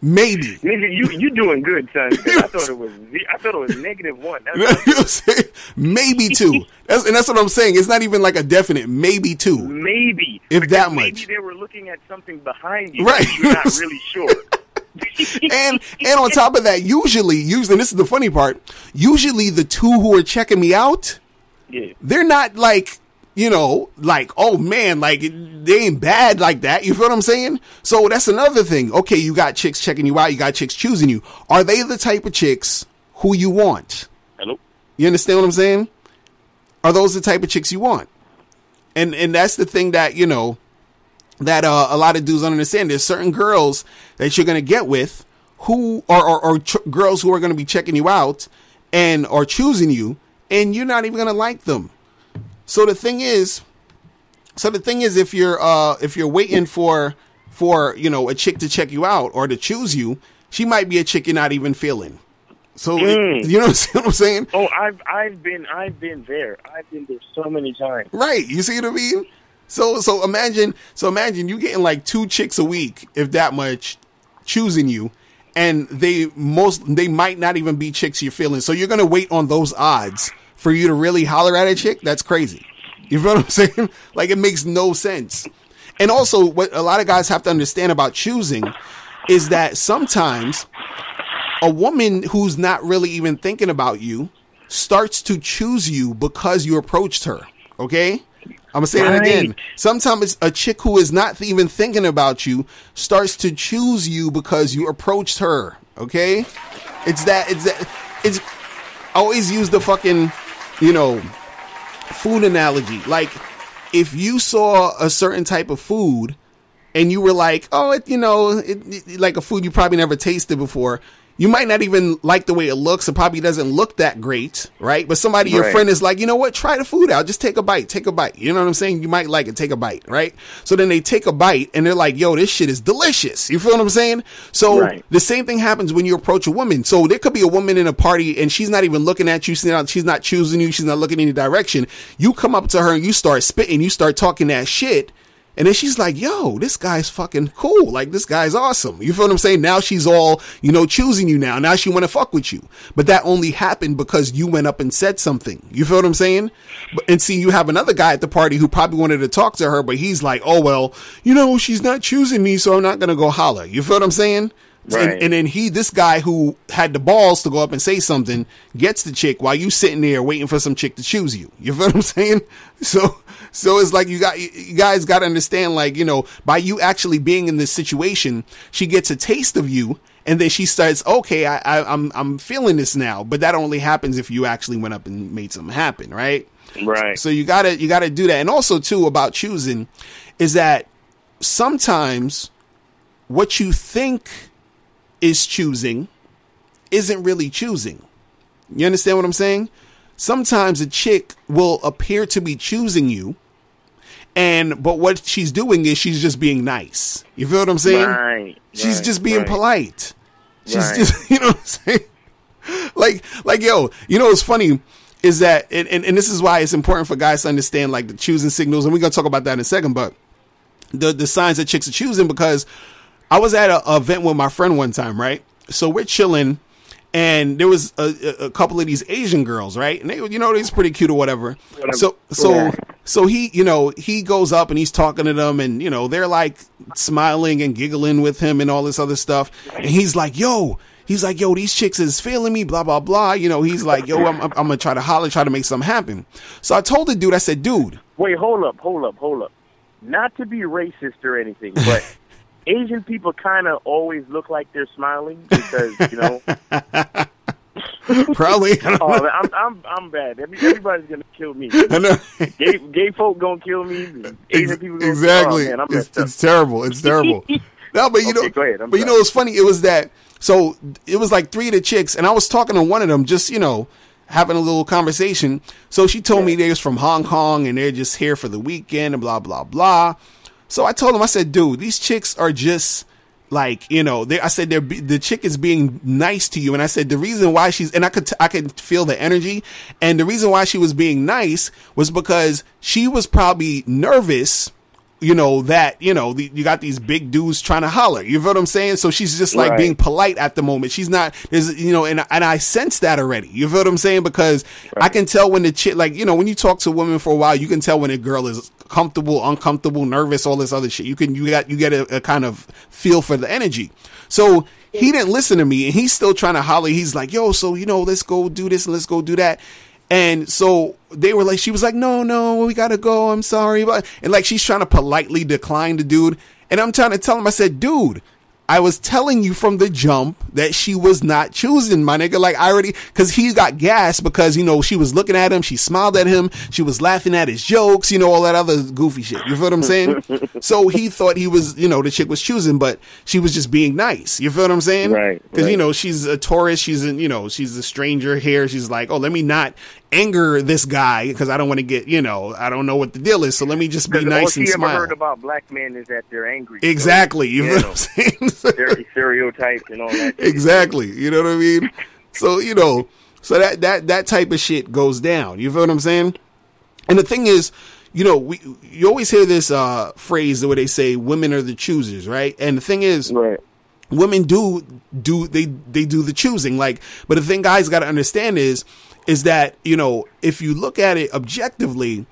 Maybe. Nigga, you doing good, son. I thought it was -1. That's you know what I'm saying? Maybe two. That's what I'm saying. It's not even like a definite. Maybe two. Maybe. If that much. Maybe they were looking at something behind you. Right. You're not really sure. and on top of that, usually, and this is the funny part, usually the two who are checking me out, they're not like, like, oh man, like they ain't bad like that. You feel what I'm saying? So that's another thing. Okay, you got chicks checking you out, you got chicks choosing you. Are they the type of chicks who you want? Hello? You understand what I'm saying? Are those the type of chicks you want? And that's the thing that, that a lot of dudes don't understand. There's certain girls that you're going to get with who are girls who are going to be checking you out and are choosing you, and you're not even going to like them. So the thing is, if you're waiting for a chick to check you out or to choose you, she might be a chick you're not even feeling. So you know what I'm saying? Oh, I've been there. I've been there so many times. Right. You see what I mean? So imagine you getting like 2 chicks a week, if that much, choosing you, and they might not even be chicks you're feeling. So you're gonna wait on those odds for you to really holler at a chick? That's crazy. You feel what I'm saying? Like, it makes no sense. And also, what a lot of guys have to understand about choosing is that sometimes a woman who's not really even thinking about you starts to choose you because you approached her. Okay? I'm going to say that again. Sometimes a chick who is not even thinking about you starts to choose you because you approached her. Okay? It's I always use the fucking, food analogy. Like, if you saw a certain type of food and you were like, oh, like a food you probably never tasted before, you might not even like the way it looks. It probably doesn't look that great, right? But somebody, your Right. friend is like, you know what? Try the food out. Just take a bite. Take a bite. You know what I'm saying? You might like it. Take a bite, right? So then they take a bite and they're like, yo, this shit is delicious. You feel what I'm saying? So Right. the same thing happens when you approach a woman. So there could be a woman in a party and she's not even looking at you. She's not choosing you. She's not looking in your direction. You come up to her and you start spitting. You start talking that shit. And then she's like, yo, this guy's fucking cool. Like, this guy's awesome. You feel what I'm saying? Now she's all, choosing you now. Now she want to fuck with you. But that only happened because you went up and said something. You feel what I'm saying? And see, you have another guy at the party who probably wanted to talk to her, but he's like, oh, well, she's not choosing me, so I'm not going to go holler. You feel what I'm saying? Right. And then this guy who had the balls to go up and say something, gets the chick while you sitting there waiting for some chick to choose you. You feel what I'm saying? So it's like you guys got to understand, like, by you actually being in this situation, she gets a taste of you. And then she starts, okay, I'm feeling this now. But that only happens if you actually went up and made something happen. Right. Right. So you gotta do that. And also too, about choosing is that sometimes what you think is choosing isn't really choosing. You understand what I'm saying? Sometimes a chick will appear to be choosing you, but what she's doing is she's just being nice. You feel what I'm saying? Right. She's right, just being right. polite. She's Right. just, you know what I'm saying? Like, yo, what's funny is that, and this is why it's important for guys to understand, like, the choosing signals, and we're going to talk about that in a second, but the signs that chicks are choosing, because I was at an event with my friend one time, right? So we're chilling, and there was a couple of these Asian girls, right? And they, they's pretty cute or whatever. So he, he goes up and he's talking to them, and they're like smiling and giggling with him and all this other stuff. And he's like, yo, these chicks is feeling me, blah blah blah. He's like, yo, I'm gonna try to holler, try to make something happen. So I told the dude, I said, dude, Wait, hold up. Not to be racist or anything, but Asian people kind of always look like they're smiling because, probably. I'm bad. Everybody's gonna kill me. I know. Gay folk gonna kill me. Asian people gonna exactly. Kill me. Oh, man, I'm messed up. It's terrible. It's terrible. No, but Okay, go ahead. But what's funny? It was that. So it was like 3 of the chicks, and I was talking to one of them, just having a little conversation. So she told me they was from Hong Kong and they're just here for the weekend and blah blah blah. So I told him, I said, dude, these chicks are just like, I said, the chick is being nice to you. And I said, the reason why and I could feel the energy. And the reason why she was being nice was because she was probably nervous, that, you got these big dudes trying to holler. You feel what I'm saying? So she's just like Right. being polite at the moment. She's not, and I sense that already. You feel what I'm saying? Because I can tell when the chick, like, when you talk to women for a while, you can tell when a girl is comfortable, uncomfortable, nervous, all this other shit. You get a kind of feel for the energy. So he didn't listen to me, and he's still trying to holler. He's like, yo, so, let's go do this and let's go do that. And so they were like, she was like, no, we gotta go. I'm sorry. And like, she's trying to politely decline the dude. And I'm trying to tell him, I said, dude, I was telling you from the jump that she was not choosing, my nigga. Like, I already, cause he got gassed because, she was looking at him. She smiled at him. She was laughing at his jokes, all that other goofy shit. You feel what I'm saying? So he thought he was, the chick was choosing, but she was just being nice. You feel what I'm saying? Right. Cause, she's a tourist. She's she's a stranger here. She's like, oh, let me not anger this guy because I don't want to get, I don't know what the deal is. So let me just be nice and smile. All she ever heard about black men is that they're angry. Exactly. You know what I'm saying? Stereotypes and all that. Exactly. You know what I mean? So, so that type of shit goes down. You feel what I'm saying? And the thing is, you always hear this phrase where they say women are the choosers, right? And the thing is, Right. women do the choosing. Like, but the thing guys got to understand is that, if you look at it objectively,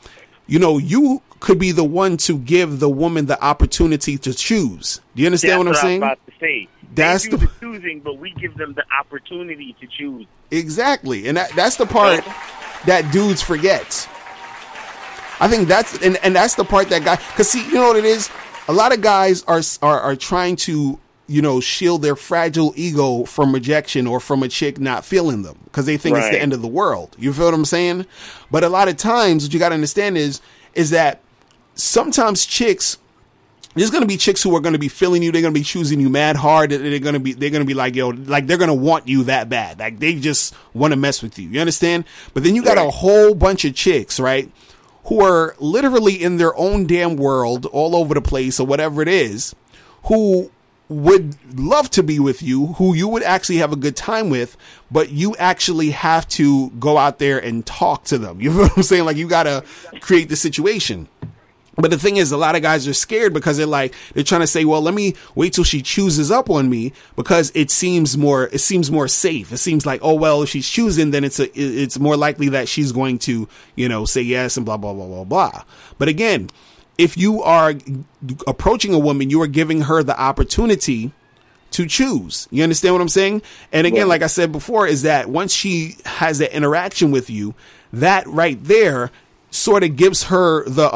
you could be the one to give the woman the opportunity to choose. Do you understand what I'm saying? That's what I was about to say. That's they do the choosing, but we give them the opportunity to choose. Exactly. And that's the part that dudes forget. I think that's, and that's the part that guy, cause see, you know what it is? A lot of guys are trying to, shield their fragile ego from rejection or from a chick not feeling them because they think it's the end of the world. You feel what I'm saying? But a lot of times what you got to understand is that sometimes chicks, there's going to be chicks who are going to be feeling you. They're going to be choosing you mad hard. They're going to be like, yo, like they're going to want you that bad. Like they just want to mess with you. You understand? But then you got a whole bunch of chicks, right, who are literally in their own damn world all over the place or whatever it is, who would love to be with you, who you would actually have a good time with, but you actually have to go out there and talk to them. You know what I'm saying? Like you got to create the situation. But the thing is, a lot of guys are scared because they're trying to say, well, let me wait till she chooses up on me because it seems more safe. It seems like, oh, well, if she's choosing, then it's more likely that she's going to, say yes and blah, blah, blah, blah, blah. But again, if you are approaching a woman, you are giving her the opportunity to choose. You understand what I'm saying? And again, like I said before, is that once she has that interaction with you, that right there sort of gives her the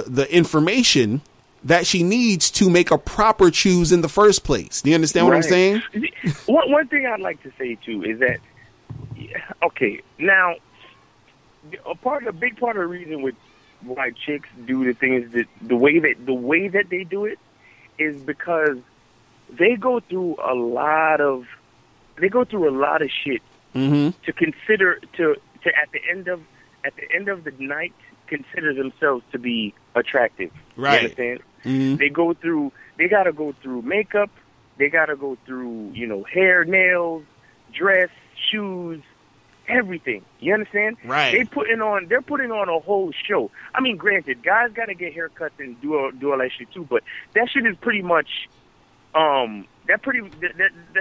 the information that she needs to make a proper choose in the first place. Do you understand what I'm saying? One thing I'd like to say too is that, okay, now a big part of the reason with why chicks do the thing is that the way that they do it is because they go through a lot of shit to consider to at the end of the night consider themselves to be attractive. Right. You understand? Mm-hmm. They gotta go through makeup, they gotta go through, hair, nails, dress, shoes, everything. You understand? Right. They're putting on a whole show. I mean, granted, guys gotta get haircuts and do all that shit too, but that shit is pretty much that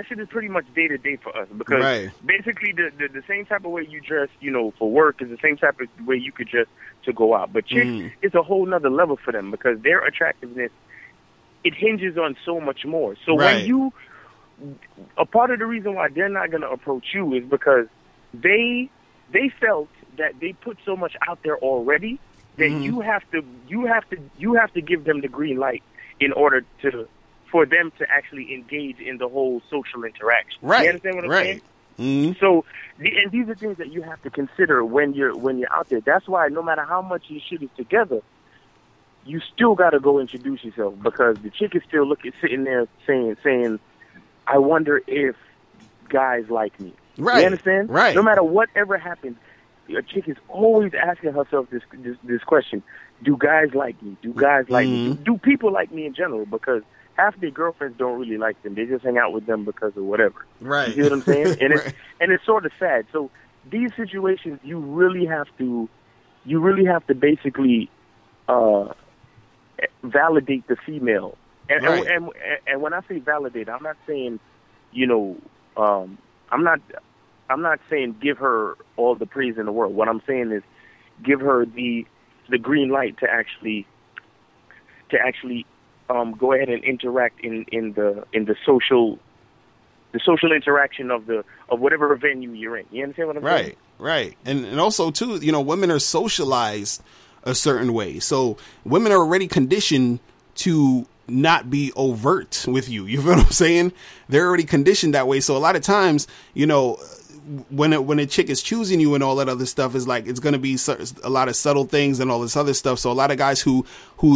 shit is pretty much day to day for us because basically the same type of way you dress, for work is the same type of way you could dress to go out. But chicks, it's a whole nother level for them because their attractiveness, it hinges on so much more. So when a part of the reason why they're not going to approach you is because they felt that they put so much out there already that you have to give them the green light in order for them to actually engage in the whole social interaction. Right. You understand what I'm saying? Mm-hmm. So, and these are things that you have to consider when you're out there. That's why no matter how much you shit is together, you still got to go introduce yourself because the chick is still sitting there saying, I wonder if guys like me. Right. You understand? Right. No matter whatever happens, a chick is always asking herself this question: do guys like me? Do guys like me? Do people like me in general? Because half their girlfriends don't really like them. They just hang out with them because of whatever. Right. You see what I'm saying? And it's sort of sad. So these situations, you really have to basically validate the female. And when I say validate, I'm not saying, I'm not saying give her all the praise in the world. What I'm saying is give her the green light to actually go ahead and interact in the social interaction of whatever venue you're in. You understand what I'm saying? Right. And also too, women are socialized a certain way. So women are already conditioned to not be overt with you. You feel what I'm saying? They're already conditioned that way. So a lot of times, when a chick is choosing you and all that other stuff is like, it's going to be a lot of subtle things and all this other stuff. So a lot of guys who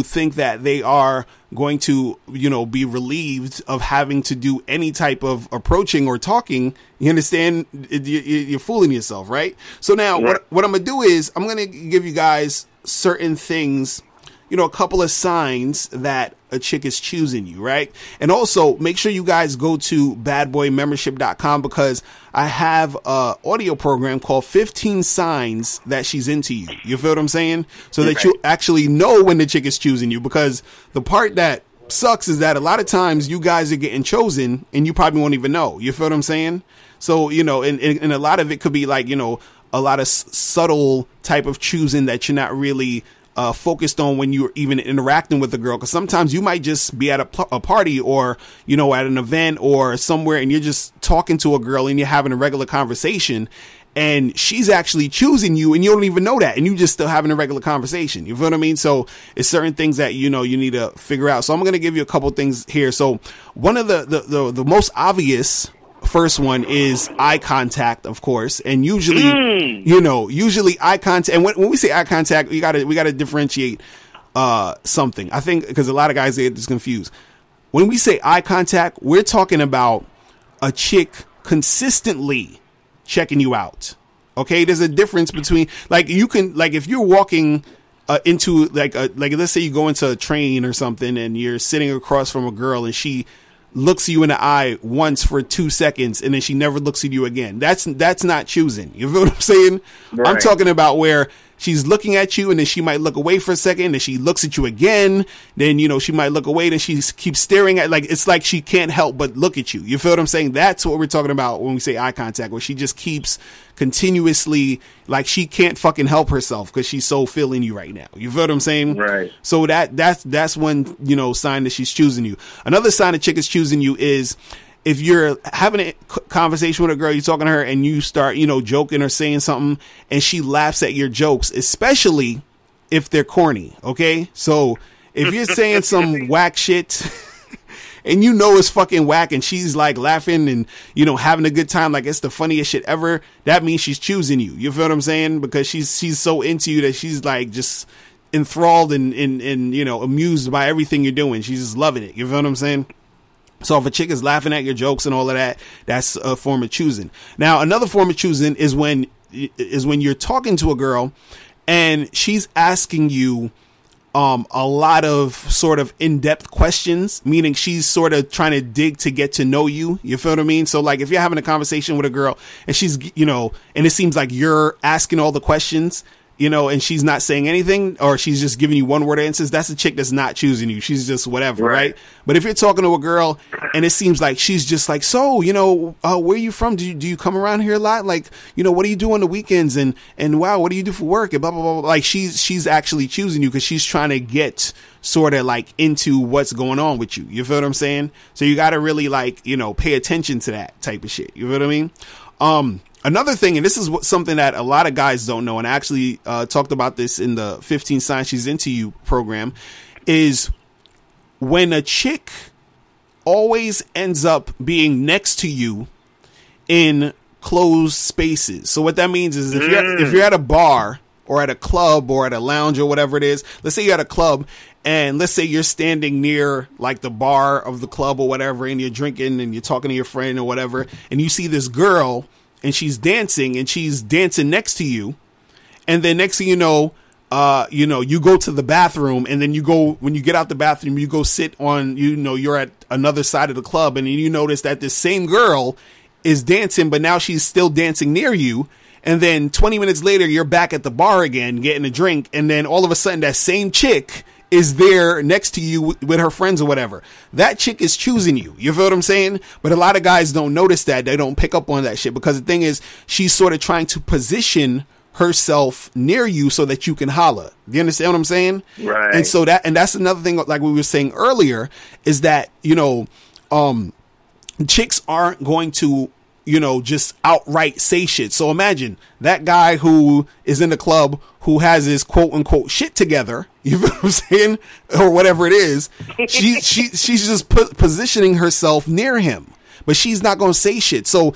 think that they are going to, be relieved of having to do any type of approaching or talking, you understand, you're fooling yourself. Right. So now what I'm going to do is I'm going to give you guys certain things, a couple of signs that a chick is choosing you, right? And also make sure you guys go to badboymembership.com because I have a audio program called 15 Signs That She's Into You. You feel what I'm saying? So that you actually know when the chick is choosing you, because the part that sucks is that a lot of times you guys are getting chosen and you probably won't even know. You feel what I'm saying? So, and a lot of it could be like, a lot of subtle type of choosing that you're not really focused on when you're even interacting with a girl. Because sometimes you might just be at a party or, at an event or somewhere and you're just talking to a girl and you're having a regular conversation and she's actually choosing you and you don't even know that and you just still having a regular conversation. You feel what I mean? So it's certain things that, you need to figure out. So I'm going to give you a couple things here. So one of the most obvious first one is eye contact, of course, and usually eye contact. And when we say eye contact, we gotta differentiate. something. I think because a lot of guys get this confused. When we say eye contact, we're talking about a chick consistently checking you out. Okay, there's a difference between, like, you can, like, if you're walking into like let's say you go into a train or something and you're sitting across from a girl and she looks you in the eye once for 2 seconds and then she never looks at you again. That's not choosing. You feel what I'm saying? Right. I'm talking about where she's looking at you and then she might look away for a second and she looks at you again. Then, you know, she might look away and she keeps staring at, like, it's like she can't help but look at you. You feel what I'm saying? That's what we're talking about when we say eye contact, where she just keeps continuously, like, she can't fucking help herself because she's so feeling you right now. You feel what I'm saying? Right. So that's one, you know, sign that she's choosing you. Another sign a chick is choosing you is if you're having a conversation with a girl, you're talking to her and you start, you know, joking or saying something and she laughs at your jokes, especially if they're corny. Okay. So if you're saying some whack shit and you know it's fucking whack and she's like laughing and, you know, having a good time, like it's the funniest shit ever, that means she's choosing you. You feel what I'm saying? Because she's so into you that she's like just enthralled and you know, amused by everything you're doing. She's just loving it. You feel what I'm saying? So if a chick is laughing at your jokes and all of that, that's a form of choosing. Now, another form of choosing is when you're talking to a girl and she's asking you a lot of sort of in-depth questions, meaning she's sort of trying to dig to get to know you. You feel what I mean? So like if you're having a conversation with a girl and she's, you know, and it seems like you're asking all the questions, you know, and she's not saying anything, or she's just giving you one word answers, that's a chick that's not choosing you. She's just whatever, right? But if you're talking to a girl and it seems like she's just like, so, you know, where are you from? Do you come around here a lot? Like, you know, what do you do on the weekends? And wow, what do you do for work? And blah, blah, blah, blah. Like she's actually choosing you because she's trying to get sort of like into what's going on with you. You feel what I'm saying? So you got to really, like, you know, pay attention to that type of shit. You feel what I mean? Another thing, and this is something that a lot of guys don't know, and I actually talked about this in the 15 Signs She's Into You program, is when a chick always ends up being next to you in closed spaces. So what that means is if you're at a bar or at a club or at a lounge or whatever it is, let's say you're at a club and let's say you're standing near like the bar of the club or whatever, and you're drinking and you're talking to your friend or whatever, and you see this girl and she's dancing next to you. And then next thing you know, you go to the bathroom, and then when you get out the bathroom, you go sit on, you know, you're at another side of the club, and you notice that this same girl is dancing, but now she's still dancing near you. And then 20 minutes later, you're back at the bar again, getting a drink. And then all of a sudden that same chick is there next to you with her friends or whatever. That chick is choosing you. You feel what I'm saying? But a lot of guys don't notice that. They don't pick up on that shit because the thing is, she's sort of trying to position herself near you so that you can holler. Do you understand what I'm saying? Right. And so that's another thing, like we were saying earlier, is that, you know, chicks aren't going to, you know, just outright say shit. So imagine that guy who is in the club who has his quote unquote shit together, you feel what I'm saying? Or whatever it is. She's just positioning herself near him, but she's not going to say shit. So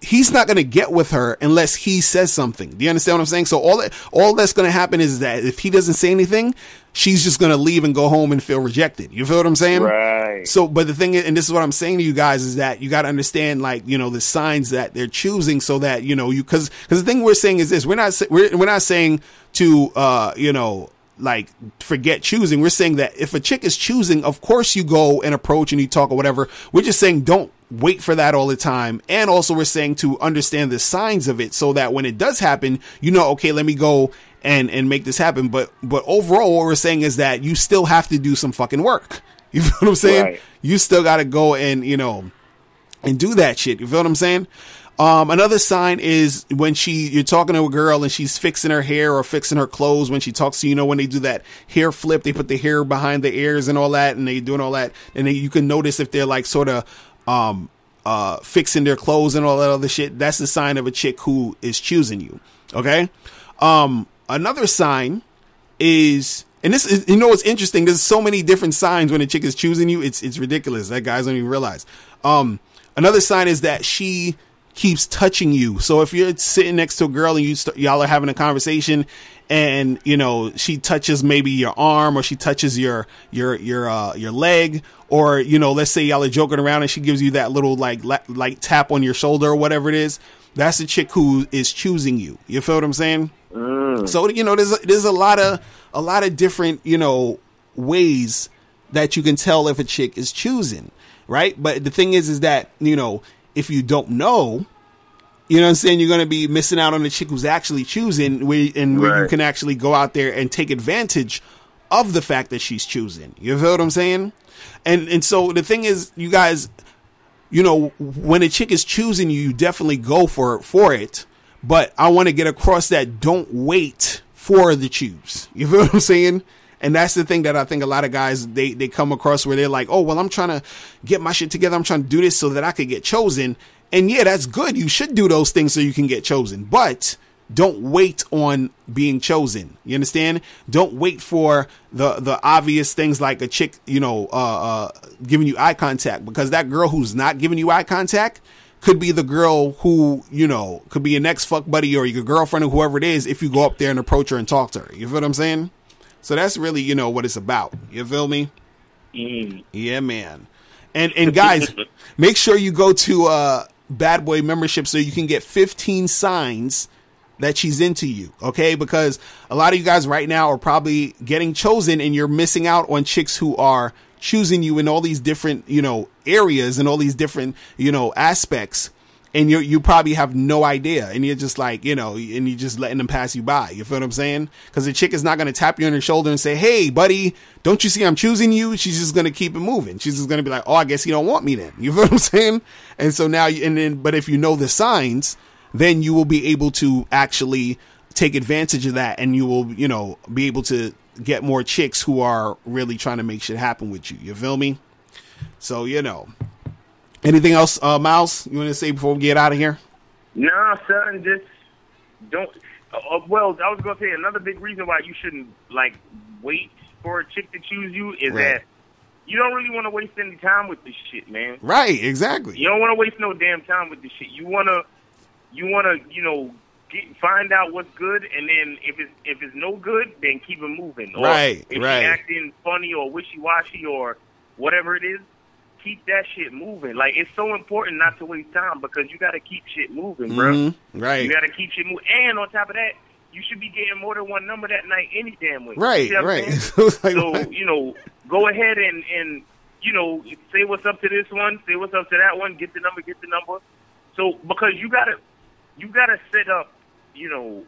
he's not going to get with her unless he says something. Do you understand what I'm saying? So all that's going to happen is that if he doesn't say anything, she's just going to leave and go home and feel rejected. You feel what I'm saying? Right. So, but the thing is, and this is what I'm saying to you guys, is that you got to understand, like, you know, the signs that they're choosing so that, you know, because the thing we're saying is this, we're not saying to, you know, like, forget choosing. We're saying that if a chick is choosing, of course you go and approach and you talk or whatever. We're just saying don't wait for that all the time. And also we're saying to understand the signs of it so that when it does happen, you know, okay, let me go and make this happen. But overall, what we're saying is that you still have to do some fucking work. You feel what I'm saying? Right. You still got to go and, you know, and do that shit. You feel what I'm saying? Another sign is when you're talking to a girl and she's fixing her hair or fixing her clothes. When she talks to you, know, when they do that hair flip, they put the hair behind the ears and all that, and they doing all that. And then you can notice if they're like sort of, fixing their clothes and all that other shit. That's the sign of a chick who is choosing you. Okay. Another sign is, and this is, you know, what's interesting. There's so many different signs when a chick is choosing you. It's ridiculous. That guys don't even realize. Another sign is that she keeps touching you. So if you're sitting next to a girl and y'all are having a conversation, and you know she touches maybe your arm, or she touches your leg, or you know, let's say y'all are joking around and she gives you that little like tap on your shoulder or whatever it is, that's a chick who is choosing you. You feel what I'm saying? So you know, there's a lot of different, you know, ways that you can tell if a chick is choosing, right? But the thing is that, you know, if you don't know, you know what I'm saying, you're going to be missing out on the chick who's actually choosing, where you can actually go out there and take advantage of the fact that she's choosing. You feel what I'm saying? And so the thing is, you guys, you know, when a chick is choosing you, you definitely go for it. But I want to get across that don't wait for the choose. You feel what I'm saying? And that's the thing that I think a lot of guys, they come across, where they're like, oh, well, I'm trying to get my shit together. I'm trying to do this so that I could get chosen. And yeah, that's good. You should do those things so you can get chosen. But don't wait on being chosen. You understand? Don't wait for the obvious things like a chick, you know, giving you eye contact, because that girl who's not giving you eye contact could be the girl who, you know, could be your next fuck buddy or your girlfriend or whoever it is, if you go up there and approach her and talk to her. You feel what I'm saying? So that's really, you know, what it's about. You feel me? Yeah, man. And guys, make sure you go to Bad Boy Membership so you can get 15 signs that she's into you, okay? Because a lot of you guys right now are probably getting chosen, and you're missing out on chicks who are choosing you in all these different, you know, areas and all these different, you know, aspects. And you probably have no idea, and you're just like, you know, and you're just letting them pass you by. You feel what I'm saying? Because the chick is not going to tap you on your shoulder and say, hey, buddy, don't you see I'm choosing you? She's just going to keep it moving. She's just going to be like, oh, I guess you don't want me then. You feel what I'm saying? And so now, but if you know the signs, then you will be able to actually take advantage of that, and you will, you know, be able to get more chicks who are really trying to make shit happen with you. You feel me? So, you know. Anything else, Miles, you want to say before we get out of here? Nah, son, just don't. Well, I was going to say another big reason why you shouldn't, like, wait for a chick to choose you is that you don't really want to waste any time with this shit, man. Right, exactly. You don't want to waste no damn time with this shit. You want to, you know, find out what's good, and then if it's no good, then keep it moving. Or if you're acting funny or wishy-washy or whatever it is, keep that shit moving. Like, it's so important not to waste time, because you got to keep shit moving, bro. Right. You got to keep shit moving. And on top of that, you should be getting more than one number that night any damn way. Right, you know right. So, you know, go ahead and, you know, say what's up to this one, say what's up to that one, get the number. So, because you got to set up, you know,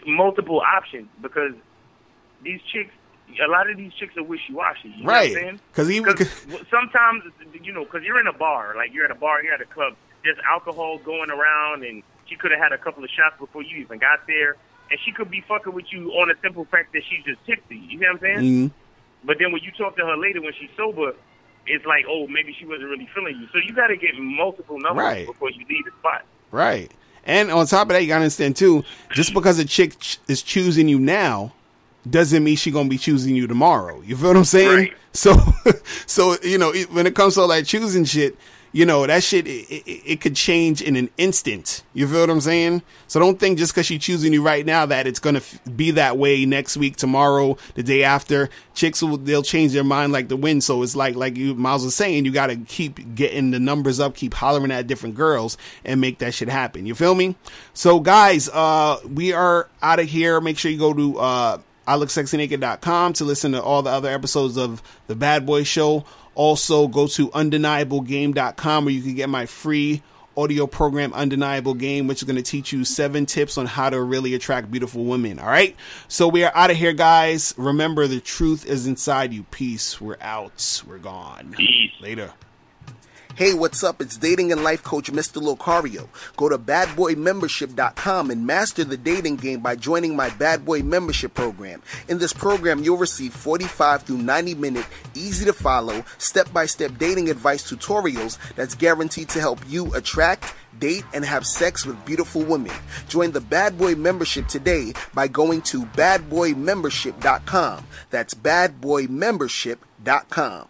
multiple options, because these chicks, a lot of these chicks are wishy-washy. You know what I'm saying? Because sometimes, you know, because you're in a bar, like you're at a bar, you're at a club, there's alcohol going around, and she could have had a couple of shots before you even got there, and she could be fucking with you on the simple fact that she's just tipsy. You know what I'm saying? Mm-hmm. But then when you talk to her later when she's sober, it's like, oh, maybe she wasn't really feeling you. So you got to get multiple numbers before you leave the spot. Right. And on top of that, you got to understand, too, just because a chick is choosing you now doesn't mean she's going to be choosing you tomorrow. You feel what I'm saying? Right. So, you know, when it comes to all that choosing shit, you know, that shit, it could change in an instant. You feel what I'm saying? So don't think just because she's choosing you right now that it's going to be that way next week, tomorrow, the day after. Chicks, they'll change their mind like the wind. So it's like you, Miles was saying, you got to keep getting the numbers up, keep hollering at different girls and make that shit happen. You feel me? So guys, we are out of here. Make sure you go to, iLookSexyNaked.com to listen to all the other episodes of the Bad Boy Show. Also, go to undeniablegame.com where you can get my free audio program, Undeniable Game, which is going to teach you 7 tips on how to really attract beautiful women. All right. So we are out of here, guys. Remember, the truth is inside you. Peace. We're out. We're gone. Peace. Later. Hey, what's up? It's dating and life coach Mr. Locario. Go to badboymembership.com and master the dating game by joining my Bad Boy Membership program. In this program, you'll receive 45 through 90-minute, easy-to-follow, step-by-step dating advice tutorials that's guaranteed to help you attract, date, and have sex with beautiful women. Join the Bad Boy Membership today by going to badboymembership.com. That's badboymembership.com.